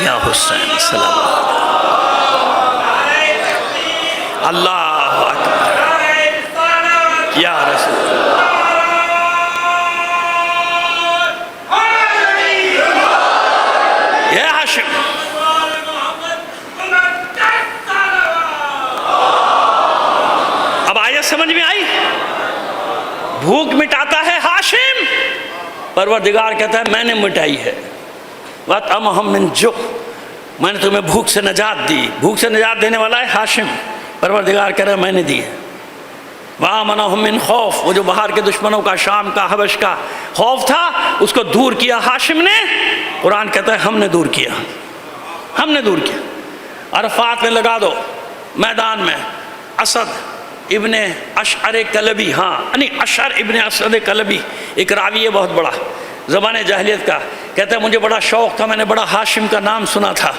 یا حسین سلام اللہ اکبر یا رسول یا ہاشم. اب آیت سمجھ میں آئی؟ بھوک مٹاتا ہے ہاشم, پروردگار کہتا ہے میں نے مٹائی ہے. وَأَطْعَمَهُم مِّن جُوعٍ, میں نے تمہیں بھوک سے نجات دی. بھوک سے نجات دینے والا ہے ہاشم, پروردگار کہہ رہا ہے میں نے دی ہے. وَآمَنَهُم مِّن خَوْفٍ, وہ جو باہر کے دشمنوں کا, شام کا, حبش کا خوف تھا, اس کو دور کیا ہاشم نے. قرآن کہتا ہے ہم نے دور کیا, ہم نے دور کیا. عرفات میں لگا دو میدان میں اسد ابن اشعر کلبی, ہاں یعنی اشعر ابن اسد کلبی ایک راوی ہے بہت بڑا زمانے جاہلیت کا, کہتا ہے مجھے بڑا شوق تھا, میں نے بڑا ہاشم کا نام سنا تھا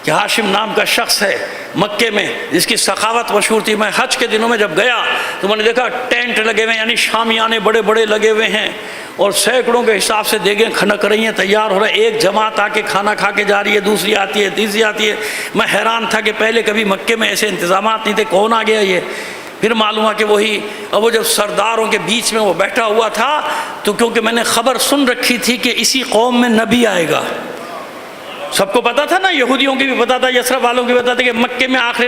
کہ ہاشم نام کا شخص ہے مکے میں جس کی سخاوت مشہور تھی. میں حج کے دنوں میں جب گیا تو میں نے دیکھا ٹینٹ لگے ہوئے ہیں, یعنی شامیانے بڑے بڑے لگے ہوئے ہیں, اور سینکڑوں کے حساب سے دیگیں کھنک رہی ہیں, تیار ہو رہا ہے. ایک جماعت آ کے کھانا کھا کے جا رہی ہے, دوسری آتی ہے, تیسری آتی ہے. میں حیران تھا کہ پہلے کبھی مکے میں ایسے انتظامات نہیں تھے, کون آ گیا یہ؟ پھر معلوم ہوا کہ وہی, اب وہ جب سرداروں کے بیچ میں وہ بیٹھا ہوا تھا, تو کیونکہ میں نے خبر سن رکھی تھی کہ اسی قوم میں نبی آئے گا. سب کو پتا تھا نا, یہودیوں کی بھی پتا تھا, یثرب والوں کی پتا تھا کہ مکے میں آخری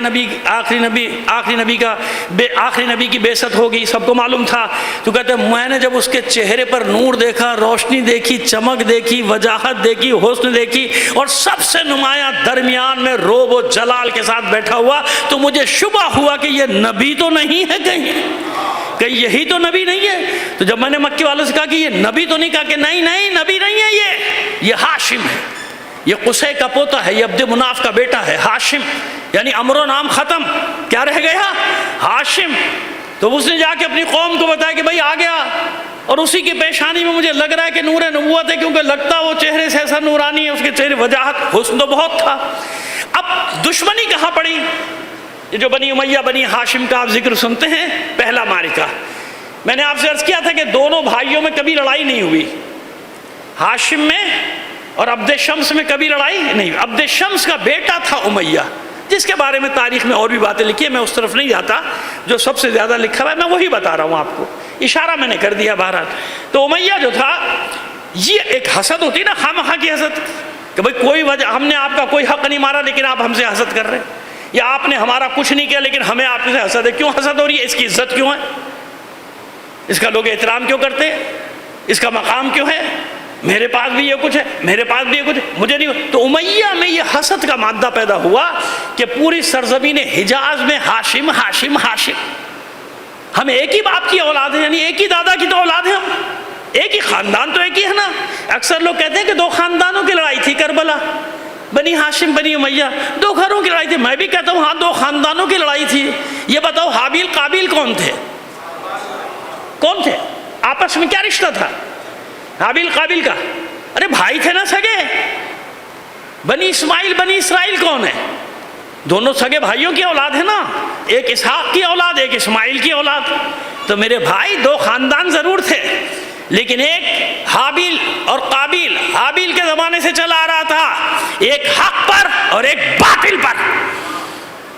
نبی کی بعثت ہوگی, سب کو معلوم تھا. تو کہتے ہیں میں نے جب اس کے چہرے پر نور دیکھا, روشنی دیکھی, چمک دیکھی, وجاہت دیکھی, حسن دیکھی, اور سب سے نمایاں درمیان میں روب و جلال کے ساتھ بیٹھا ہوا, تو مجھے شبہ ہوا کہ یہ نبی تو نہیں ہے, کہیں یہی تو نبی نہیں ہے. تو جب میں نے مکے والوں سے کہا کہ یہ نبی تو نہیں, کہا کہ نہیں نبی نہیں ہے, یہ ہاشم ہے, یہ قصے کا پوتا ہے, یہ عبد مناف کا بیٹا ہے. ہاشم یعنی امر و نام ختم, کیا رہ گیا؟ ہاشم. تو اس نے جا کے اپنی قوم کو بتایا کہ بھائی آ گیا, اور اسی کی پیشانی میں مجھے لگ رہا ہے کہ نور نبوت ہے, کیونکہ لگتا وہ چہرے سے ایسا نورانی ہے, اس کے چہرے وجاہت حسن تو بہت تھا. اب دشمنی کہاں پڑی؟ یہ جو بنی امیہ بنی ہاشم کا آپ ذکر سنتے ہیں, پہلا معرکہ. میں نے آپ سے عرض کیا تھا کہ دونوں بھائیوں میں کبھی لڑائی نہیں ہوئی, ہاشم میں اور عبد شمس میں کبھی لڑائی نہیں. عبد شمس کا بیٹا تھا امیہ, جس کے بارے میں تاریخ میں اور بھی باتیں لکھی ہیں, میں اس طرف نہیں جاتا, جو سب سے زیادہ لکھا ہوا ہے میں وہی بتا رہا ہوں آپ کو, اشارہ میں نے کر دیا بہرحال. تو امیہ جو تھا, یہ ایک حسد ہوتی نا, خواہ کی حسد, کہ بھائی کوئی وجہ, ہم نے آپ کا کوئی حق نہیں مارا لیکن آپ ہم سے حسد کر رہے ہیں, یا آپ نے ہمارا کچھ نہیں کیا لیکن ہمیں آپ سے حسد ہے. کیوں حسد ہو رہی ہے؟ اس کی عزت کیوں ہے, اس کا لوگ احترام کیوں کرتے, اس کا مقام کیوں ہے, میرے پاس بھی یہ کچھ ہے, میرے پاس بھی یہ کچھ ہے, مجھے نہیں. تو امیہ میں یہ حسد کا مادہ پیدا ہوا کہ پوری سرزمین حجاز میں ہاشم ہاشم ہاشم, ہم ایک ہی باپ کی اولاد ہیں, یعنی ایک ہی دادا کی تو اولاد ہیں, ہم ایک ہی خاندان تو ایک ہی ہے نا. اکثر لوگ کہتے ہیں کہ 2 خاندانوں کی لڑائی تھی کربلا, بنی ہاشم بنی امیہ, 2 گھروں کی لڑائی تھی. میں بھی کہتا ہوں ہاں 2 خاندانوں کی لڑائی تھی. یہ بتاؤ حابیل قابیل کون تھے, کون تھے, آپس میں کیا رشتہ تھا حابیل قابیل کا؟ ارے بھائی تھے نا سگے. بنی اسماعیل بنی اسرائیل کون ہے؟ دونوں سگے بھائیوں کی اولاد ہے نا, ایک اسحاق کی اولاد, ایک اسماعیل کی اولاد. تو میرے بھائی 2 خاندان ضرور تھے, لیکن ایک حابیل اور قابیل، حابیل کے زمانے سے چلا آ رہا تھا، ایک حق پر اور ایک باطل پر۔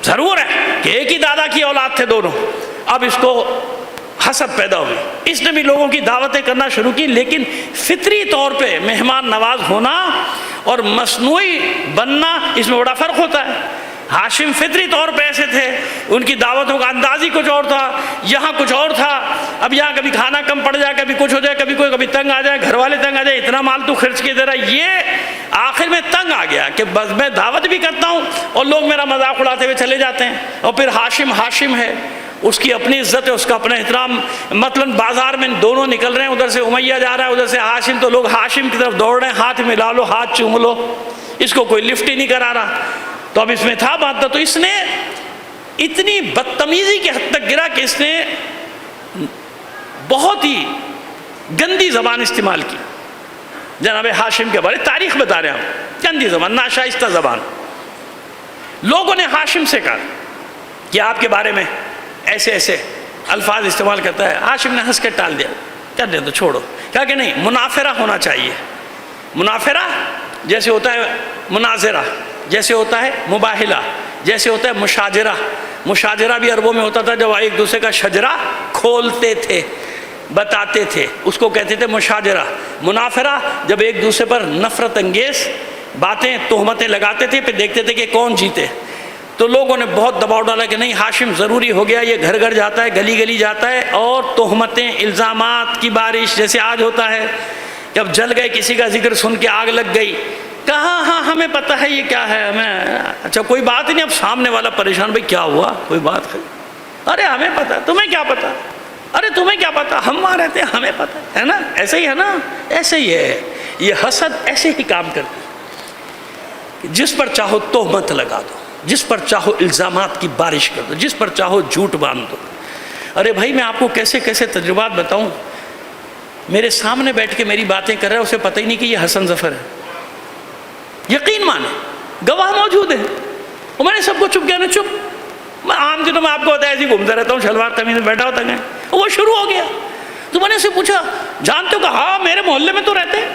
ضرور ہے کہ ایک ہی دادا کی اولاد تھے دونوں، اب اس کو حسد پیدا ہوئی، اس نے بھی لوگوں کی دعوتیں کرنا شروع کی، لیکن فطری طور پہ مہمان نواز ہونا اور مصنوعی بننا، اس میں بڑا فرق ہوتا ہے۔ ہاشم فطری طور پہ ایسے تھے، ان کی دعوتوں کا انداز ہی کچھ اور تھا، یہاں کچھ اور تھا۔ اب یہاں کبھی کھانا کم پڑ جائے، کبھی کچھ ہو جائے، کبھی تنگ آ جائے، گھر والے تنگ آ جائے، اتنا مال تو خرچ کے دے رہا۔ یہ آخر میں تنگ آ گیا کہ بس میں دعوت بھی کرتا ہوں اور لوگ میرا مذاق اڑاتے ہوئے چلے جاتے ہیں، اور پھر ہاشم ہے، اس کی اپنی عزت ہے، اس کا اپنا احترام۔ مثلاً بازار میں دونوں نکل رہے ہیں، ادھر سے امیہ جا رہا ہے، ادھر سے ہاشم، تو لوگ ہاشم کی طرف دوڑ رہے ہیں، ہاتھ ملا لو، ہاتھ چوم لو، اس کو کوئی لفٹ ہی نہیں کرا رہا۔ تو اب اس میں تھا بات، تو اس نے اتنی بدتمیزی کی حد تک گرا کہ اس نے بہت ہی گندی زبان استعمال کی جناب ہاشم کے بارے۔ تاریخ بتا رہے ہیں ہم، گندی زبان، ناشائستہ زبان۔ لوگوں نے ہاشم سے کہا کہ آپ کے بارے میں ایسے ایسے الفاظ استعمال کرتا ہے۔ ہاشم نے ہنس کے ٹال دیا، کر دیں تو چھوڑو، کہا کہ نہیں، منافرہ ہونا چاہیے۔ منافرہ جیسے ہوتا ہے مناظرہ، جیسے ہوتا ہے مباہلہ، جیسے ہوتا ہے مشاجرہ۔ مشاجرہ بھی عربوں میں ہوتا تھا جب ایک دوسرے کا شجرہ کھولتے تھے، بتاتے تھے، اس کو کہتے تھے مشاجرہ۔ منافرہ جب ایک دوسرے پر نفرت انگیز باتیں، تہمتیں لگاتے تھے، پھر دیکھتے تھے کہ کون جیتے۔ تو لوگوں نے بہت دباؤ ڈالا کہ نہیں، ہاشم ضروری ہو گیا، یہ گھر گھر جاتا ہے، گلی گلی جاتا ہے، اور تہمتیں، الزامات کی بارش جیسے آج ہوتا ہے، جب جل گئے، کسی کا ذکر سن کے آگ لگ گئی، کہا ہاں ہمیں پتہ ہے یہ کیا ہے، ہمیں اچھا کوئی بات ہی نہیں۔ اب سامنے والا پریشان، بھئی کیا ہوا، کوئی بات ہے؟ ارے ہمیں پتہ، تمہیں کیا پتہ؟ ارے تمہیں کیا پتہ، ہم وہاں رہتے ہیں، ہمیں پتہ ہے نا، ایسے ہی ہے نا، ایسے ہی ہے۔ یہ حسد ایسے ہی کام کرتی ہے کہ جس پر چاہو تہمت لگا دو، جس پر چاہو الزامات کی بارش کر دو، جس پر چاہو جھوٹ باندھ دو۔ ارے بھائی میں آپ کو کیسے کیسے تجربات بتاؤں، میرے سامنے بیٹھ کے میری باتیں کر رہا ہے، اسے پتہ ہی نہیں کہ یہ حسن ظفر ہے۔ یقین مانے، گواہ موجود ہیں، اور میں نے سب کو چپ کیا نا، چپ۔ میں عام دنوں میں آپ کو بتایا ایسے گھومتا رہتا ہوں، شلوار قمیض میں بیٹھا ہوتا ہے، وہ شروع ہو گیا۔ تو میں نے اسے پوچھا جانتے ہو؟ کہ ہاں میرے محلے میں تو رہتے ہیں،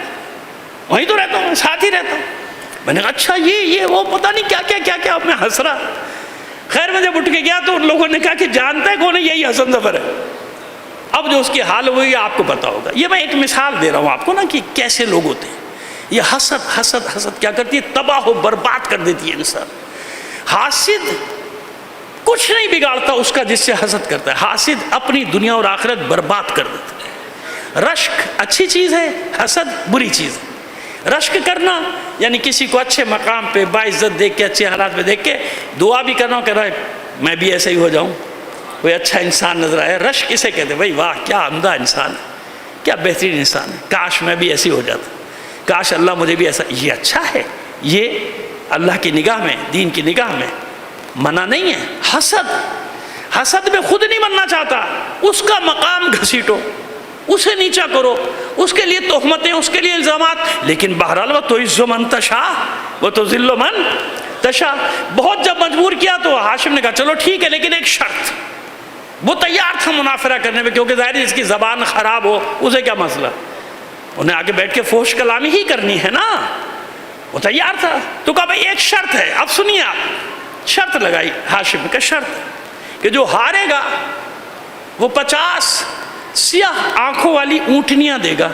وہیں تو رہتا ہوں، ساتھ ہی رہتا ہوں۔ میں نے کہا اچھا یہ وہ پتہ نہیں کیا میں ہنس رہا۔ خیر میں جب اٹھ کے گیا تو ان لوگوں نے کہا کہ جانتا ہے کون ہے؟ یہی حسن ظفر ہے۔ اب جو اس کی حال ہوئی آپ کو پتا ہوگا۔ یہ میں ایک مثال دے رہا ہوں آپ کو نا کہ کیسے لوگ ہوتے ہیں۔ یہ حسد کیا کرتی ہے؟ تباہ و برباد کر دیتی ہے انسان۔ حاسد کچھ نہیں بگاڑتا اس کا جس سے حسد کرتا ہے، حاسد اپنی دنیا اور آخرت برباد کر دیتا ہے۔ رشک اچھی چیز ہے، حسد بری چیز ہے۔ رشک کرنا یعنی کسی کو اچھے مقام پہ باعزت دیکھ کے، اچھے حالات میں دیکھ کے دعا بھی کرنا، کہہ رہا ہے میں بھی ایسے ہی ہو جاؤں، کوئی اچھا انسان نظر آئے۔ رشک اسے کہتے ہیں، بھائی واہ کیا عمدہ انسان ہے، کیا بہترین انسان ہے، کاش میں بھی ایسی ہو جاتا، کاش اللہ مجھے بھی ایسا۔ یہ اچھا ہے، یہ اللہ کی نگاہ میں، دین کی نگاہ میں منع نہیں ہے۔ حسد میں خود نہیں بننا چاہتا، اس کا مقام گھسیٹو، اسے نیچا کرو، اس کے لیے تہمتیں، اس کے لیے الزامات، لیکن بہرحال وہ تو عز من تشاء وہ تو ذل من تشاء۔ بہت جب مجبور کیا تو ہاشم نے کہا چلو ٹھیک ہے، لیکن ایک شرط۔ وہ تیار تھا منافرہ کرنے میں، کیونکہ ظاہر ہے اس کی زبان خراب ہو، اسے کیا مسئلہ، انہیں آگے بیٹھ کے فحش کلامی ہی کرنی ہے نا، وہ تیار تھا۔ تو کہا بھائی ایک شرط ہے، اب سنیے آپ، شرط لگائی ہاشم کا، شرط کہ جو ہارے گا وہ 50 سیاہ آنکھوں والی اونٹنیاں دے گا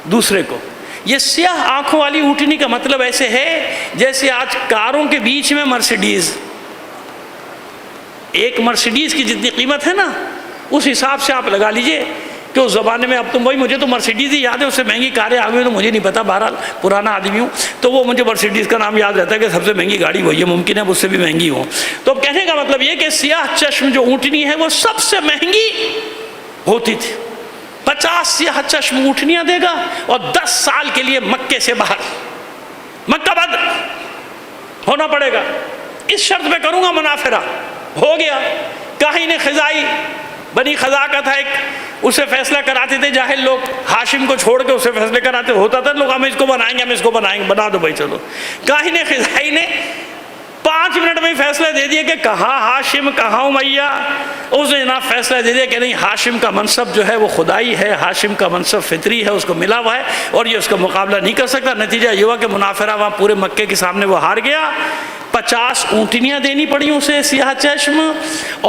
دوسرے کو۔ یہ سیاہ آنکھوں والی اونٹنی کا مطلب ایسے ہے جیسے آج کاروں کے بیچ میں مرسیڈیز، ایک مرسیڈیز کی جتنی قیمت ہے نا اس حساب سے آپ لگا لیجئے کہ اس زمانے میں، اب تم وہی، مجھے تو مرسیڈیز ہی یاد ہے، اس سے مہنگی کاریں آ گئی تو مجھے نہیں پتا، بہرحال پرانا آدمی ہوں تو وہ مجھے مرسیڈیز کا نام یاد رہتا ہے کہ سب سے مہنگی گاڑی وہی ہے، ممکن ہے اس سے بھی مہنگی ہو۔ تو اب کہنے کا مطلب یہ کہ سیاہ چشم جو اونٹنی ہے وہ سب سے مہنگی ہوتی تھی۔ 50 سیاہ چشم اونٹنیاں دے گا اور 10 سال کے لیے مکے سے باہر، مکہ بند ہونا پڑے گا۔ اس شرط میں کروں گا منافرہ۔ ہو گیا۔ کاہن خزائی، بنی خزاع کا تھا ایک، اسے فیصلہ کراتے تھے جاہل لوگ، ہاشم کو چھوڑ کے اسے فیصلے کراتے ہوتا تھا لوگ، ہم اس کو بنائیں گے، ہم اس کو بنا دو بھائی چلو۔ کاہن خزائی نے 5 منٹ میں فیصلہ دے دیا کہ کہاں ہاشم کہاں امیہ. اس نے جناب فیصلہ دے دیا کہ نہیں، ہاشم کا منصب جو ہے وہ خدائی ہے، ہاشم کا منصب فطری ہے، اس کو ملا ہوا ہے اور یہ اس کا مقابلہ نہیں کر سکتا. نتیجہ یہ ہوا کہ منافرہ وہاں پورے مکے کے سامنے وہ ہار گیا. 50 اونٹنیاں دینی پڑی اسے سیاہ چشم،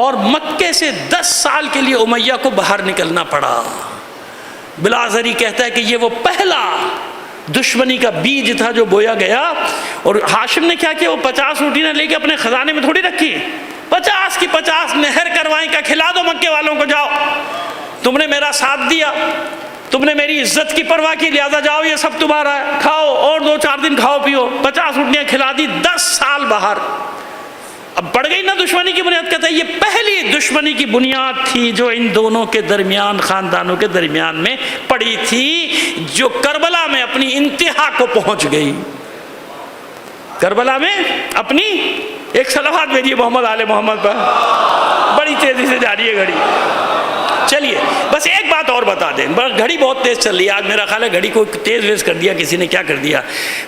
اور مکے سے 10 سال کے لیے امیہ کو باہر نکلنا پڑا. بلازری کہتا ہے کہ یہ وہ پہلا دشمنی کا بیج تھا جو بویا گیا. اور ہاشم نے کیا کیا، وہ 50 اونٹنیاں لے کے اپنے خزانے میں تھوڑی رکھی، 50 کی 50 نہر کروائیں کا کھلا دو مکے والوں کو، جاؤ تم نے میرا ساتھ دیا، تم نے میری عزت کی پرواہ کی، لہذا جاؤ یہ سب تمہارا ہے، کھاؤ اور 2-4 دن کھاؤ پیو. 50 اونٹنیاں کھلا دی، 10 سال باہر. اب بڑھ گئی نا دشمنی کی بنیاد. کہتا ہے یہ پہلی دشمنی کی بنیاد تھی جو ان دونوں کے درمیان، خاندانوں کے درمیان میں پڑی تھی، جو کربلا میں اپنی انتہا کو پہنچ گئی. کربلا میں اپنی ایک صلوات بھیجیے محمد آل محمد پر، بڑی تیزی سے جا رہی ہے گھڑی. چلیے بس ایک بات اور بتا دیں، گھڑی بہت تیز چل رہی ہے آج، میرا خیال ہے گھڑی کو تیز ویز کر دیا کسی نے، کیا کر دیا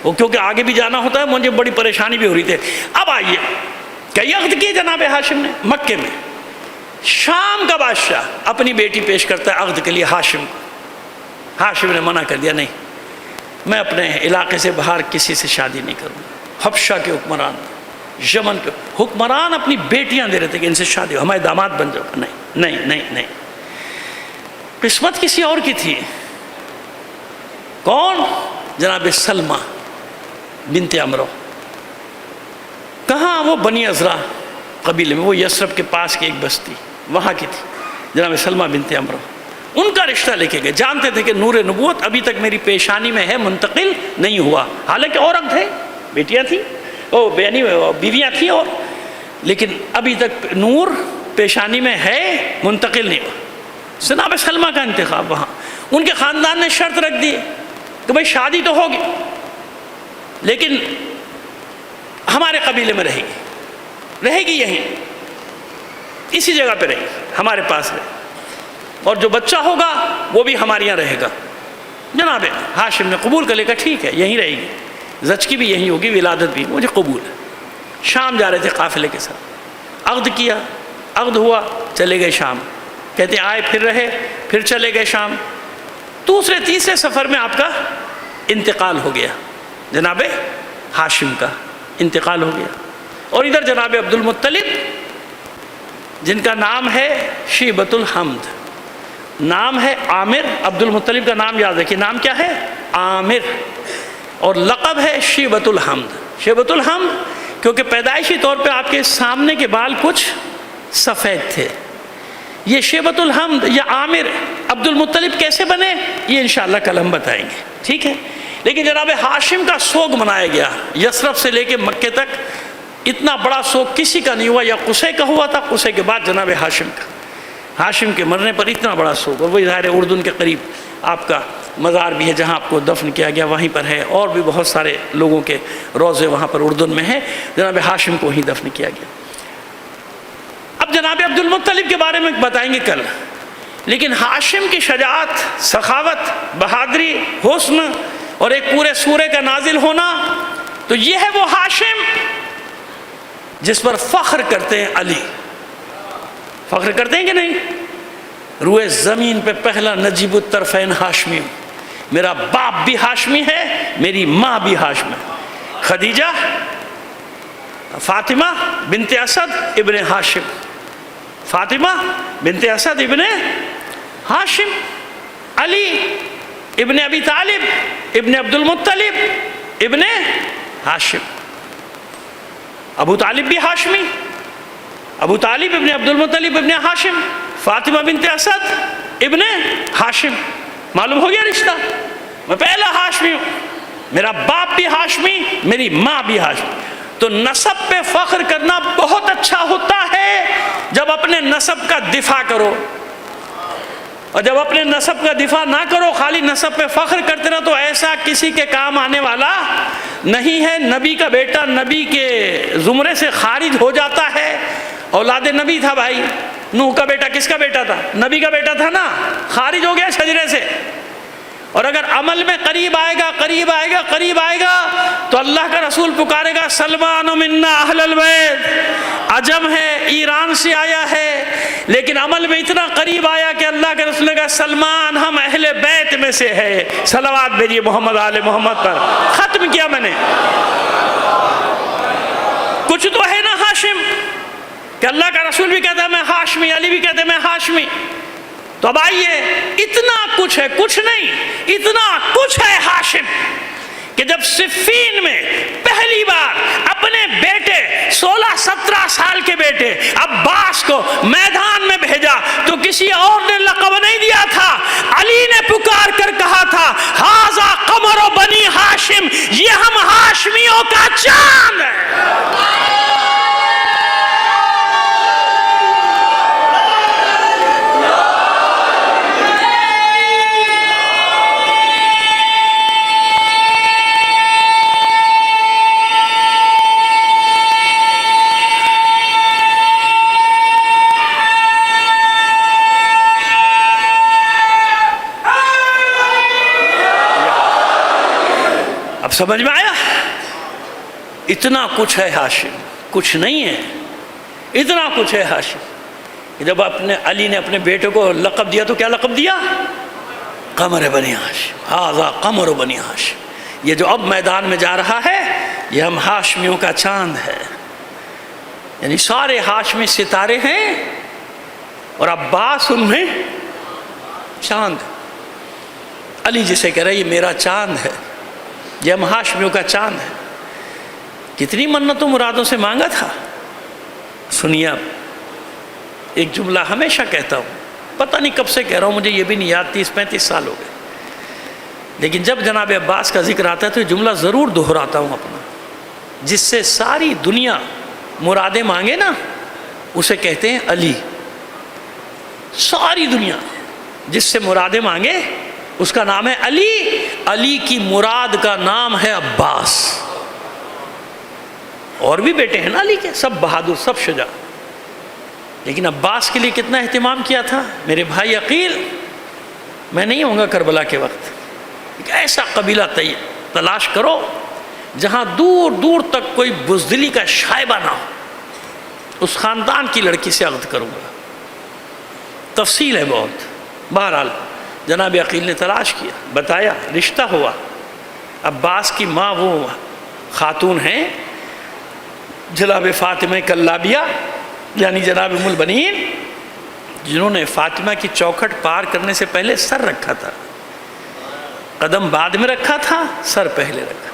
وہ، کیونکہ آگے بھی جانا ہوتا ہے، مجھے بڑی پریشانی بھی ہو رہی تھی. اب آئیے، کئی عقد کیے جناب ہاشم نے مکے میں. شام کا بادشاہ اپنی بیٹی پیش کرتا ہے عقد کے لیے ہاشم کو. ہاشم نے منع کر دیا، نہیں میں اپنے علاقے سے باہر کسی سے شادی نہیں کروں گا. حبشہ کے حکمران، یمن کے حکمران اپنی بیٹیاں دے رہے تھے کہ ان سے شادی ہو، ہمارے داماد بن جاؤ. نہیں نہیں نہیں نہیں، قسمت کسی اور کی تھی. کون؟ جناب سلمہ بنت عمرو. کہاں؟ وہ بنی عذرا قبیلے میں، وہ یثرب کے پاس کی ایک بستی، وہاں کی تھی جناب سلمہ بنت عمرو. ان کا رشتہ لے کے گئے، جانتے تھے کہ نور نبوت ابھی تک میری پیشانی میں ہے، منتقل نہیں ہوا. حالانکہ عورت تھے، بیٹیاں تھیں، یعنی بیویاں تھیں، اور لیکن ابھی تک نور پیشانی میں ہے، منتقل نہیں ہوا. جناب سلمہ کا انتخاب وہاں. ان کے خاندان نے شرط رکھ دی کہ بھائی شادی تو ہوگی لیکن ہمارے قبیلے میں رہے گی یہیں اسی جگہ پہ رہے گی، ہمارے پاس رہے، اور جو بچہ ہوگا وہ بھی ہمارے یہاں رہے گا. جناب ہاشم نے قبول کر لیا، ٹھیک ہے یہیں رہے گی، زچگی بھی یہیں ہوگی، ولادت بھی، مجھے قبول ہے. شام جا رہے تھے قافلے کے ساتھ، عقد کیا، عقد ہوا، چلے گئے شام. کہتے ہیں آئے پھر رہے، پھر چلے گئے شام. دوسرے تیسرے سفر میں آپ کا انتقال ہو گیا، جناب ہاشم کا انتقال ہو گیا. اور ادھر جناب عبد المطلب، جن کا نام ہے شیبۃ الحمد، نام ہے عامر. عبد المطلب کا نام یاد رکھیے، نام کیا ہے؟ عامر، اور لقب ہے شیبۃ الحمد. شیبۃ الحمد کیونکہ پیدائشی طور پہ آپ کے سامنے کے بال کچھ سفید تھے. یہ شیبۃ الحمد یا عامر عبد المطلب کیسے بنے یہ انشاءاللہ کل ہم بتائیں گے، ٹھیک ہے. لیکن جناب ہاشم کا سوگ منایا گیا، یثرب سے لے کے مکے تک اتنا بڑا سوگ کسی کا نہیں ہوا. یا قصے کا ہوا تھا، قصے کے بعد جناب ہاشم کا، ہاشم کے مرنے پر اتنا بڑا سوگ. اور وہی ظاہر اردن کے قریب آپ کا مزار بھی ہے جہاں آپ کو دفن کیا گیا، وہیں پر ہے، اور بھی بہت سارے لوگوں کے روضے وہاں پر اردن میں ہیں. جناب ہاشم کو وہیں دفن کیا گیا. اب جناب عبد المطلب کے بارے میں بتائیں گے کل، لیکن ہاشم کی شجاعت، سخاوت، بہادری، حسن اور ایک پورے سورے کا نازل ہونا، تو یہ ہے وہ ہاشم جس پر فخر کرتے ہیں علی. فخر کرتے ہیں کہ نہیں؟ روئے زمین پہ پہلا نجیب الطرفین ہاشمی ہوں، میرا باپ بھی ہاشمی ہے، میری ماں بھی ہاشمی ہے. خدیجہ، فاطمہ بنت اسد ابن ہاشم، فاطمہ بنت اسد ابن ہاشم، علی ابن ابی طالب ابن عبد المطلب ابن ہاشم. ابو طالب بھی ہاشمی، ابو طالب ابن عبد المطلب ابن ہاشم، فاطمہ بنت اسد ابن ہاشم. معلوم ہو گیا رشتہ؟ میں پہلا ہاشمی ہوں، میرا باپ بھی ہاشمی، میری ماں بھی ہاشمی. تو نسب پہ فخر کرنا بہت اچھا ہوتا ہے جب اپنے نسب کا دفاع کرو، اور جب اپنے نسب کا دفاع نہ کرو، خالی نسب پہ فخر کرتے رہو، تو ایسا کسی کے کام آنے والا نہیں ہے. نبی کا بیٹا نبی کے زمرے سے خارج ہو جاتا ہے، اولاد نبی تھا بھائی. نوح کا بیٹا کس کا بیٹا تھا؟ نبی کا بیٹا تھا نا، خارج ہو گیا شجرے سے. اور اگر عمل میں قریب آئے گا تو اللہ کا رسول پکارے گا سلمان منا اہل البیت، عجم ہے، ایران سے آیا ہے، لیکن عمل میں اتنا قریب آیا کہ اللہ کے رسول نے کہا سلمان ہم اہل بیت میں سے ہے، صلوات بھیجیے محمد آل محمد پر۔ ختم کیا میں نے۔ کچھ تو ہے نا ہاشم، کہ اللہ کا رسول بھی کہتا ہے میں ہاشمی، علی بھی کہتے ہیں میں ہاشمی۔ تو اب آئیے، اتنا کچھ ہے، کچھ نہیں، اتنا کچھ ہے ہاشم کہ جب صفین میں پہلی بار اپنے بیٹے 16-17 سال کے بیٹے عباس کو میدان میں بھیجا تو کسی اور نے لقب نہیں دیا تھا، علی نے پکار کر کہا تھا ھذا قمر بنی ہاشم، یہ ہم ہاشمیوں کا چاند ہے۔ سمجھ میں آیا؟ اتنا کچھ ہے ہاشم، کچھ نہیں ہے، اتنا کچھ ہے ہاشم۔ جب علی نے اپنے بیٹے کو لقب دیا تو کیا لقب دیا؟ قمر بنی ہاشم، ھذا قمر بنی ہاشم، یہ جو اب میدان میں جا رہا ہے یہ ہم ہاشمیوں کا چاند ہے، یعنی سارے ہاشمی ستارے ہیں اور عباس ان میں چاند۔ علی جسے کہہ رہے یہ میرا چاند ہے، یہ ہم ہاشمیوں کا چاند ہے۔ کتنی منتوں مرادوں سے مانگا تھا۔ سنیے اب ایک جملہ ہمیشہ کہتا ہوں، پتہ نہیں کب سے کہہ رہا ہوں، مجھے یہ بھی نہیں یاد، 30-35 سال ہو گئے، لیکن جب جناب عباس کا ذکر آتا ہے تو یہ جملہ ضرور دہراتا ہوں اپنا، جس سے ساری دنیا مرادیں مانگے نا اسے کہتے ہیں علی۔ ساری دنیا جس سے مرادیں مانگے اس کا نام ہے علی۔ علی کی مراد کا نام ہے عباس۔ اور بھی بیٹے ہیں نا علی کے، سب بہادر، سب شجاع، لیکن عباس کے لیے کتنا اہتمام کیا تھا۔ میرے بھائی عقیل، میں نہیں ہوں گا کربلا کے وقت، ایک ایسا قبیلہ تلاش کرو جہاں دور دور تک کوئی بزدلی کا شائبہ نہ ہو، اس خاندان کی لڑکی سے عقد کروں گا۔ تفصیل ہے بہت، بہرحال جناب عقیل نے تلاش کیا، بتایا، رشتہ ہوا۔ عباس کی ماں وہ خاتون ہیں جناب فاطمہ کلابیہ، یعنی جناب ام البنین، جنہوں نے فاطمہ کی چوکھٹ پار کرنے سے پہلے سر رکھا تھا، قدم بعد میں رکھا تھا، سر پہلے رکھا،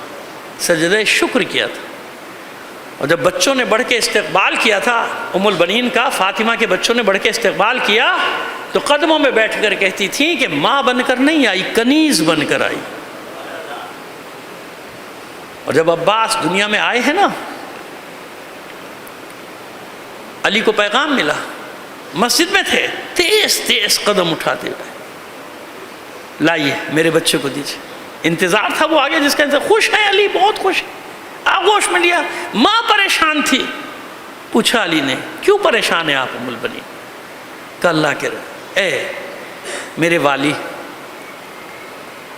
سجدہ شکر کیا تھا۔ اور جب بچوں نے بڑھ کے استقبال کیا تھا ام البنین کا، فاطمہ کے بچوں نے بڑھ کے استقبال کیا تو قدموں میں بیٹھ کر کہتی تھی کہ ماں بن کر نہیں آئی، کنیز بن کر آئی۔ اور جب عباس دنیا میں آئے ہیں نا، علی کو پیغام ملا، مسجد میں تھے، تیز تیز قدم اٹھاتے ہوئے، لائیے میرے بچے کو دیجیے۔ انتظار تھا وہ آگے جس کا انتظار، خوش ہے علی، بہت خوش ہے، آغوش میں لیا۔ ماں پریشان تھی، پوچھا علی نے کیوں پریشان ہے آپ ام البنین؟ کہ اللہ کے اے میرے والی،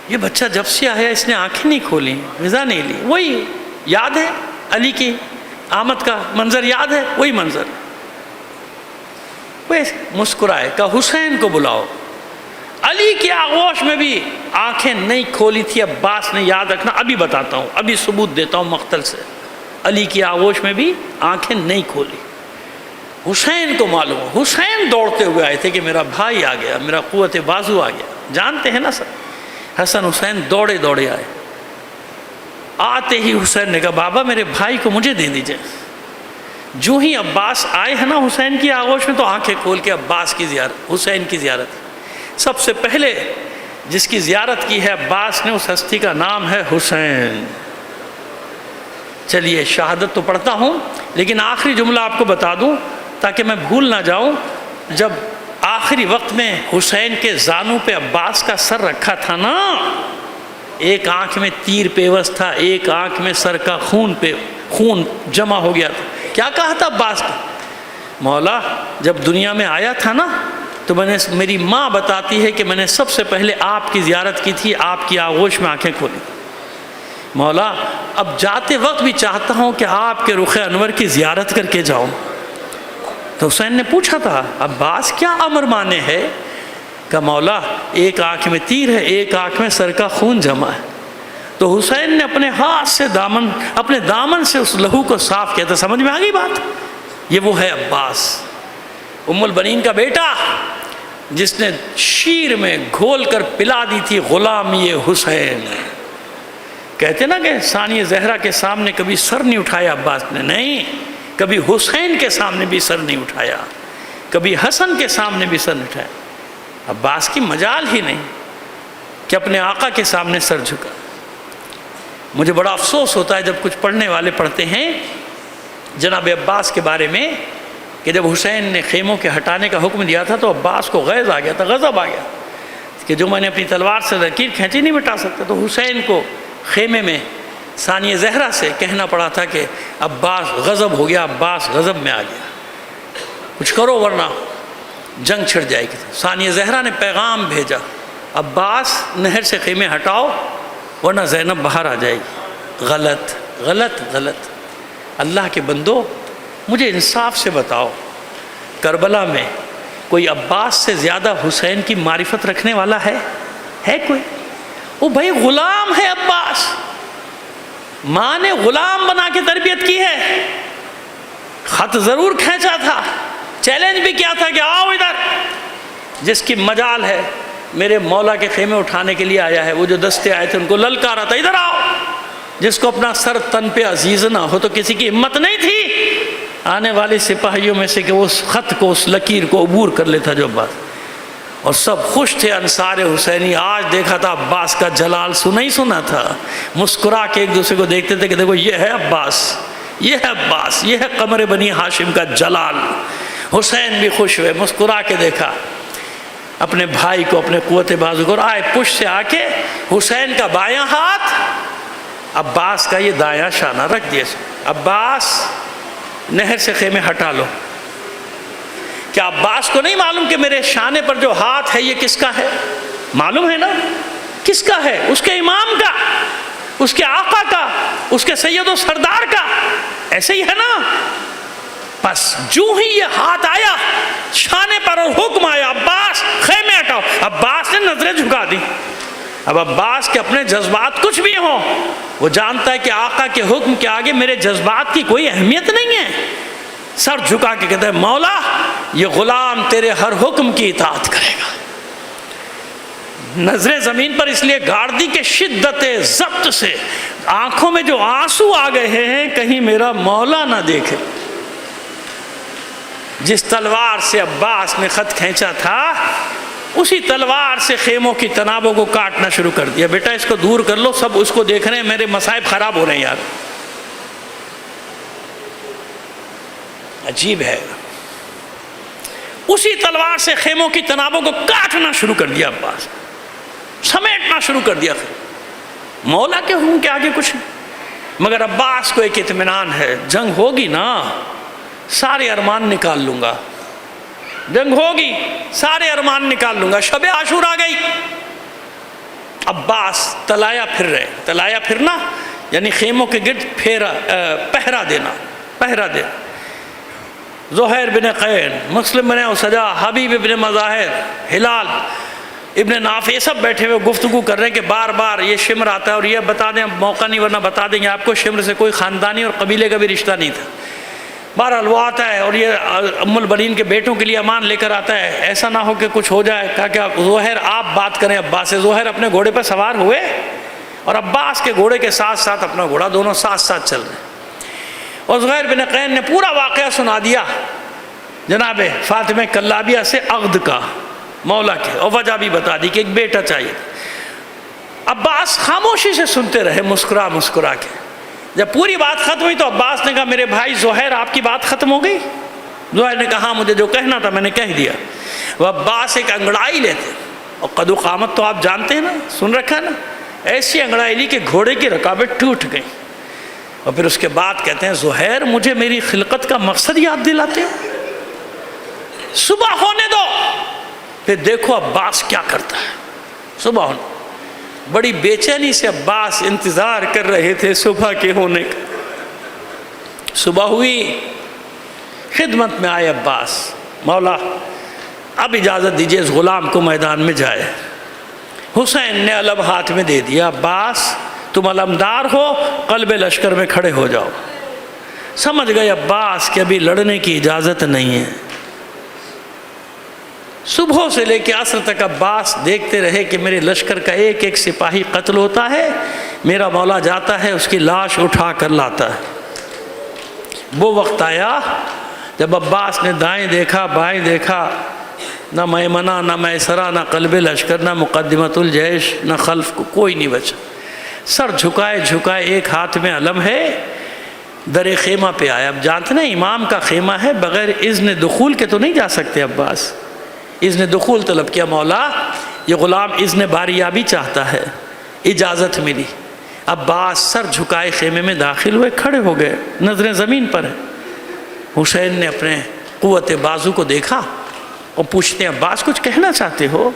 یہ بچہ جب سے آیا اس نے آنکھیں نہیں کھولی، غذا نہیں لی، وہی یاد ہے علی کی آمد کا منظر، یاد ہے وہی منظر۔ وہ مسکرائے، کہا حسین کو بلاؤ۔ علی کی آغوش میں بھی آنکھیں نہیں کھولی تھی عباس نے، یاد رکھنا، ابھی بتاتا ہوں، ابھی ثبوت دیتا ہوں مقتل سے۔ علی کی آغوش میں بھی آنکھیں نہیں کھولی۔ حسین کو معلوم ہو، حسین دوڑتے ہوئے آئے تھے کہ میرا بھائی آ گیا، میرا قوت بازو آ گیا، جانتے ہیں نا سب۔ حسن حسین دوڑے دوڑے آئے، آتے ہی حسین نے کہا بابا میرے بھائی کو مجھے دے دیجئے۔ جو ہی عباس آئے ہیں نا حسین کی آغوش میں تو آنکھیں کھول کے عباس کی زیارت، حسین کی زیارت۔ سب سے پہلے جس کی زیارت کی ہے عباس نے، اس ہستی کا نام ہے حسین۔ چلیے شہادت تو پڑھتا ہوں، لیکن آخری جملہ آپ کو بتا دوں تاکہ میں بھول نہ جاؤں۔ جب آخری وقت میں حسین کے زانوں پہ عباس کا سر رکھا تھا نا، ایک آنکھ میں تیر پیوست تھا، ایک آنکھ میں سر کا خون جمع ہو گیا تھا۔ کیا کہا تھا عباس کا؟ مولا جب دنیا میں آیا تھا نا تو میری ماں بتاتی ہے کہ میں نے سب سے پہلے آپ کی زیارت کی تھی، آپ کی آغوش میں آنکھیں کھولی۔ مولا اب جاتے وقت بھی چاہتا ہوں کہ آپ کے رخ انور کی زیارت کر کے جاؤں۔ تو حسین نے پوچھا تھا عباس کیا امر مانے ہے؟ کہ مولا ایک آنکھ میں تیر ہے، ایک آنکھ میں سر کا خون جمع ہے۔ تو حسین نے اپنے ہاتھ سے اپنے دامن سے اس لہو کو صاف کیا تھا۔ سمجھ میں آ گئی بات؟ یہ وہ ہے عباس، ام البنین کا بیٹا، جس نے شیر میں گھول کر پلا دی تھی غلامی حسین۔ کہتے نا کہ ثانی زہرا کے سامنے کبھی سر نہیں اٹھایا عباس نے، نہیں، کبھی حسین کے سامنے بھی سر نہیں اٹھایا، کبھی حسن کے سامنے بھی سر نہیں اٹھایا۔ عباس کی مجال ہی نہیں کہ اپنے آقا کے سامنے سر جھکا۔ مجھے بڑا افسوس ہوتا ہے جب کچھ پڑھنے والے پڑھتے ہیں جناب عباس کے بارے میں کہ جب حسین نے خیموں کے ہٹانے کا حکم دیا تھا تو عباس کو غیظ آ گیا تھا، غضب آ گیا کہ جو میں نے اپنی تلوار سے لکیر کھینچی نہیں مٹا سکتا۔ تو حسین کو خیمے میں ثانی زہرا سے کہنا پڑا تھا کہ عباس غضب ہو گیا، عباس غضب میں آ گیا، کچھ کرو ورنہ جنگ چھڑ جائے گی۔ ثانی زہرا نے پیغام بھیجا عباس نہر سے خیمے ہٹاؤ ورنہ زینب باہر آ جائے گی۔ غلط غلط غلط۔ اللہ کے بندو مجھے انصاف سے بتاؤ، کربلا میں کوئی عباس سے زیادہ حسین کی معرفت رکھنے والا ہے کوئی؟ وہ بھائی غلام ہے عباس، ماں نے غلام بنا کے تربیت کی ہے۔ خط ضرور کھینچا تھا، چیلنج بھی کیا تھا کہ آؤ ادھر، جس کی مجال ہے میرے مولا کے خیمے اٹھانے کے لیے آیا ہے۔ وہ جو دستے آئے تھے ان کو للکارا تھا ادھر آؤ۔ جس کو اپنا سر تن پہ عزیز نہ ہو تو کسی کی ہمت نہیں تھی آنے والے سپاہیوں میں سے کہ وہ اس خط کو، اس لکیر کو عبور کر لیتا جو عباس۔ اور سب خوش تھے انصار حسینی، آج دیکھا تھا عباس کا جلال، نہیں سنا تھا، مسکرا کے ایک دوسرے کو دیکھتے تھے کہ دیکھو یہ ہے عباس، یہ ہے عباس، یہ ہے قمر بنی ہاشم کا جلال۔ حسین بھی خوش ہوئے، مسکرا کے دیکھا اپنے بھائی کو، اپنے قوت بازو کو، اور آئے پشت سے آ کے حسین کا بایاں ہاتھ عباس کا یہ دایاں شانہ رکھ دیا۔ عباس نہر سے خیمے ہٹا لو۔ کیا عباس کو نہیں معلوم کہ میرے شانے پر جو ہاتھ ہے یہ کس کا ہے؟ معلوم ہے نا کس کا ہے؟ اس کے امام کا، اس کے آقا کا، اس کے سید و سردار کا، ایسے ہی ہے نا؟ بس جو ہی یہ ہاتھ آیا شانے پر اور حکم آیا عباس خیمے ہٹاؤ، عباس نے نظریں جھکا دی۔ اب عباس کے اپنے جذبات کچھ بھی ہوں، وہ جانتا ہے کہ آقا کے حکم کے آگے میرے جذبات کی کوئی اہمیت نہیں ہے۔ سر جھکا کے کہتا ہے مولا یہ غلام تیرے ہر حکم کی اطاعت کرے گا۔ نظریں زمین پر اس لیے گاڑ دی کہ شدت ضبط سے آنکھوں میں جو آنسو آ گئے ہیں کہیں میرا مولا نہ دیکھے۔ جس تلوار سے عباس نے خط کھینچا تھا اسی تلوار سے خیموں کی تنابوں کو کاٹنا شروع کر دیا۔ بیٹا اس کو دور کر لو، سب اس کو دیکھ رہے ہیں، میرے مصائب خراب ہو رہے ہیں یار۔ عجیب ہے، اسی تلوار سے خیموں کی تنابوں کو کاٹنا شروع کر دیا عباس، سمیٹنا شروع کر دیا۔ مولا کے حکم کے آگے کچھ نہیں، مگر عباس کو ایک اطمینان ہے، جنگ ہوگی نا سارے ارمان نکال لوں گا، جنگ ہوگی سارے ارمان نکال لوں گا۔ شب عاشور آ گئی، عباس تلایا پھر رہے۔ تلایا پھرنا یعنی خیموں کے گرد پہرا دینا، پہرا دینا۔ زہیر بن قین، مسلم بن اسجا، حبیب ابن مظاہر، ہلال ابن نافع، یہ سب بیٹھے ہوئے گفتگو کر رہے ہیں کہ بار بار یہ شمر آتا ہے اور یہ بتا دیں، موقع نہیں ورنہ بتا دیں گے آپ کو، شمر سے کوئی خاندانی اور قبیلے کا بھی رشتہ نہیں تھا۔ بہرحال وہ آتا ہے اور یہ ام البنین کے بیٹوں کے لیے امان لے کر آتا ہے، ایسا نہ ہو کہ کچھ ہو جائے۔ کہا کہ زہیر آپ بات کریں عباس سے۔ زہیر اپنے گھوڑے پر سوار ہوئے اور عباس کے گھوڑے کے ساتھ ساتھ اپنا گھوڑا، دونوں ساتھ ساتھ چل رہے ہیں۔ اور زہیر بن قین نے پورا واقعہ سنا دیا جناب فاطمہ کلابیہ سے عقد کا، مولا کے، اور وجہ بھی بتا دی کہ ایک بیٹا چاہیے۔ عباس خاموشی سے سنتے رہے، مسکرا مسکرا کے۔ جب پوری بات ختم ہوئی تو عباس نے کہا میرے بھائی زہیر آپ کی بات ختم ہو گئی؟ زہیر نے کہا ہاں مجھے جو کہنا تھا میں نے کہہ دیا۔ وہ عباس ایک انگڑائی لیتے، اور قد و قامت تو آپ جانتے ہیں نا، سن رکھا نا، ایسی انگڑائی لی کہ گھوڑے کی رکابیں ٹوٹ گئیں۔ اور پھر اس کے بعد کہتے ہیں زہیر مجھے میری خلقت کا مقصد یاد دلاتے ہو؟ صبح ہونے دو پھر دیکھو عباس کیا کرتا ہے۔ صبح ہونے بڑی بے چینی سے عباس انتظار کر رہے تھے صبح کے ہونے کا۔ صبح ہوئی، خدمت میں آئے عباس، مولا اب اجازت دیجیے اس غلام کو میدان میں جائے۔ حسین نے علم ہاتھ میں دے دیا، عباس تم علمدار ہو، قلب لشکر میں کھڑے ہو جاؤ۔ سمجھ گئے عباس کہ ابھی لڑنے کی اجازت نہیں ہے۔ صبح سے لے کے عصر تک عباس دیکھتے رہے کہ میرے لشکر کا ایک ایک سپاہی قتل ہوتا ہے، میرا مولا جاتا ہے اس کی لاش اٹھا کر لاتا ہے۔ وہ وقت آیا جب عباس نے دائیں دیکھا بائیں دیکھا، نہ میمنہ نہ میسرہ نہ قلب لشکر نہ مقدمۃ الجیش نہ خلف کو کوئی نہیں بچا۔ سر جھکائے جھکائے، ایک ہاتھ میں علم ہے، در خیمہ پہ آیا۔ اب جانتے نا امام کا خیمہ ہے، بغیر اذن دخول کے تو نہیں جا سکتے عباس۔ اذن دخول طلب کیا، مولا یہ غلام اذن باریابی چاہتا ہے، اجازت ملی۔ عباس سر جھکائے خیمے میں داخل ہوئے، کھڑے ہو گئے، نظریں زمین پر ہیں۔ حسین نے اپنے قوت بازو کو دیکھا اور پوچھتے ہیں عباس کچھ کہنا چاہتے ہو؟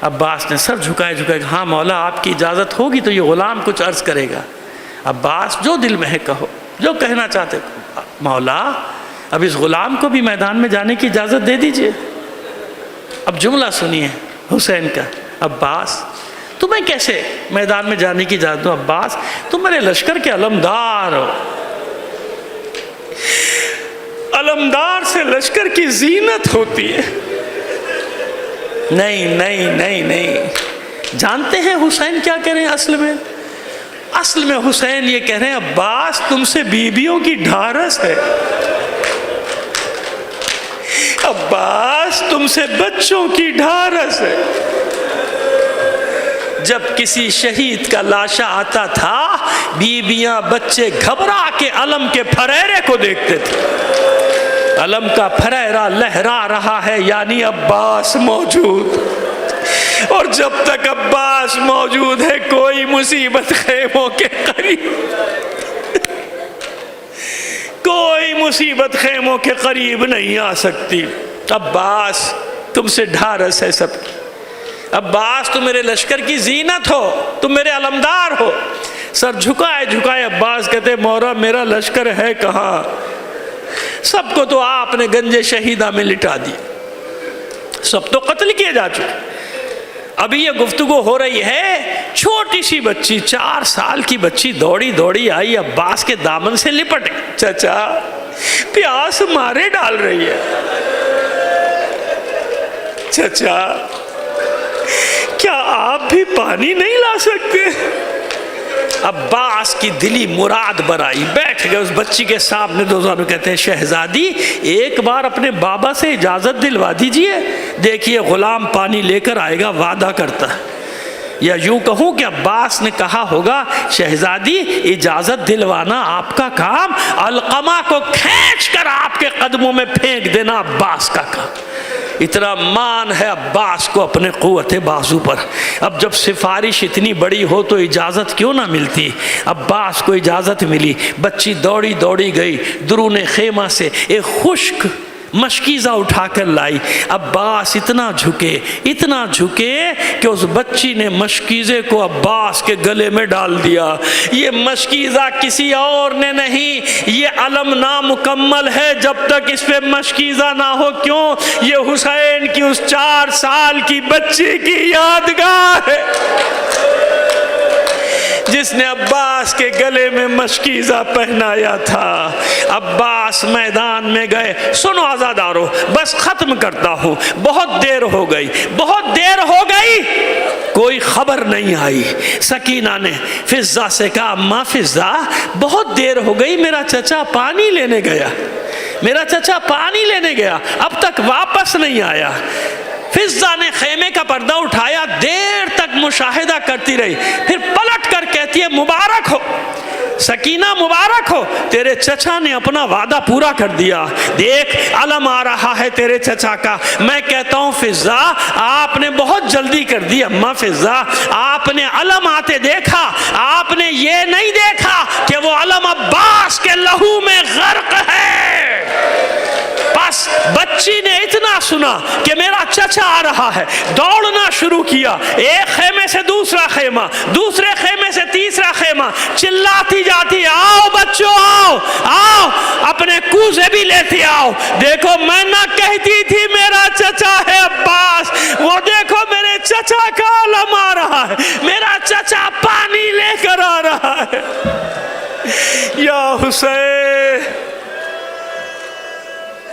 عباس نے سر جھکائے جھکائے ہاں مولا آپ کی اجازت ہوگی تو یہ غلام کچھ عرض کرے گا۔ عباس جو دل میں ہے کہو، جو کہنا چاہتے ہو۔ مولا اب اس غلام کو بھی میدان میں جانے کی اجازت دے دیجئے۔ اب جملہ سنیے حسین کا، عباس تمہیں کیسے میدان میں جانے کی اجازت دوں؟ عباس تم میرے لشکر کے علمدار ہو، علمدار سے لشکر کی زینت ہوتی ہے۔ نہیں نہیں نہیں نہیں، جانتے ہیں حسین کیا کہہ رہے ہیں؟ اصل میں حسین یہ کہہ رہے ہیں عباس تم سے بیویوں کی ڈھارس ہے، عباس تم سے بچوں کی ڈھارس ہے۔ جب کسی شہید کا لاشا آتا تھا، بیویاں بچے گھبرا کے علم کے پھریرے کو دیکھتے تھے۔ علم کا پھریرا لہرا رہا ہے، یعنی عباس موجود، اور جب تک عباس موجود ہے کوئی مصیبت خیموں کے قریب، کوئی مصیبت خیموں کے قریب نہیں آ سکتی۔ عباس تم سے ڈھارس ہے سب کی، عباس تم میرے لشکر کی زینت ہو، تم میرے علمدار ہو۔ سر جھکائے جھکائے عباس کہتے مولا میرا لشکر ہے کہاں؟ سب کو تو آپ نے گنج شہیدہ میں لٹا دیا، سب تو قتل کیے جا چکے۔ ابھی یہ گفتگو ہو رہی ہے، چھوٹی سی بچی 4 سال کی بچی دوڑی دوڑی آئی، عباس کے دامن سے لپٹ گئی۔ چچا پیاس مارے ڈال رہی ہے، چچا کیا آپ بھی پانی نہیں لا سکتے؟ عباس کی دلی مراد برائی، بیٹھ گئے اس بچی کے سامنے، دوزانو کہتے ہیں شہزادی ایک بار اپنے بابا سے اجازت دلوا دیجئے، دیکھیے غلام پانی لے کر آئے گا، وعدہ کرتا ہے۔ یا یوں کہوں کہ عباس نے کہا ہوگا شہزادی اجازت دلوانا آپ کا کام، علقمہ کو کھینچ کر آپ کے قدموں میں پھینک دینا عباس کا کام۔ اتنا مان ہے عباس کو اپنے قوت بازو پر۔ اب جب سفارش اتنی بڑی ہو تو اجازت کیوں نہ ملتی؟ عباس کو اجازت ملی، بچی دوڑی دوڑی گئی، درون خیمہ سے ایک خشک مشکیزہ اٹھا کر لائی۔ عباس اتنا جھکے کہ اس بچی نے مشکیزے کو عباس کے گلے میں ڈال دیا۔ یہ مشکیزہ کسی اور نے نہیں، یہ علم نامکمل ہے جب تک اس پہ مشکیزہ نہ ہو۔ کیوں؟ یہ حسین کی اس 4 سال کی بچی کی یادگار ہے جس نے عباس کے گلے میں مشکیزہ پہنایا تھا۔ عباس میدان میں گئے، سنو آزادارو بس ختم کرتا ہوں، بہت دیر ہو گئی، کوئی خبر نہیں آئی۔ سکینہ نے فضہ سے کہا اماں فضہ بہت دیر ہو گئی، میرا چچا پانی لینے گیا، اب تک واپس نہیں آیا۔ فضہ نے خیمے کا پردہ اٹھایا، دیر تک مشاہدہ کرتی رہی، پھر پلٹ کر کہتی ہے مبارک ہو سکینہ، مبارک ہو، تیرے چچا نے اپنا وعدہ پورا کر دیا، دیکھ علم آ رہا ہے تیرے چچا کا۔ میں کہتا ہوں فضہ آپ نے بہت جلدی کر دی۔ اماں فضہ آپ نے علم آتے دیکھا، آپ نے یہ نہیں دیکھا کہ وہ علم عباس کے لہو میں غرق ہے۔ بس بچی نے اتنا سنا کہ میرا چچا آ رہا ہے، دوڑنا شروع کیا، ایک خیمے سے دوسرا خیمہ، دوسرے خیمے سے تیسرا خیمہ، چلاتی جاتی، آؤ بچوں آؤ آؤ، اپنے کوزے بھی لیتے آؤ، دیکھو میں نہ کہتی تھی میرا چچا ہے عباس، وہ دیکھو میرے چچا کا علم آ رہا ہے، میرا چچا پانی لے کر آ رہا ہے۔ یا حسین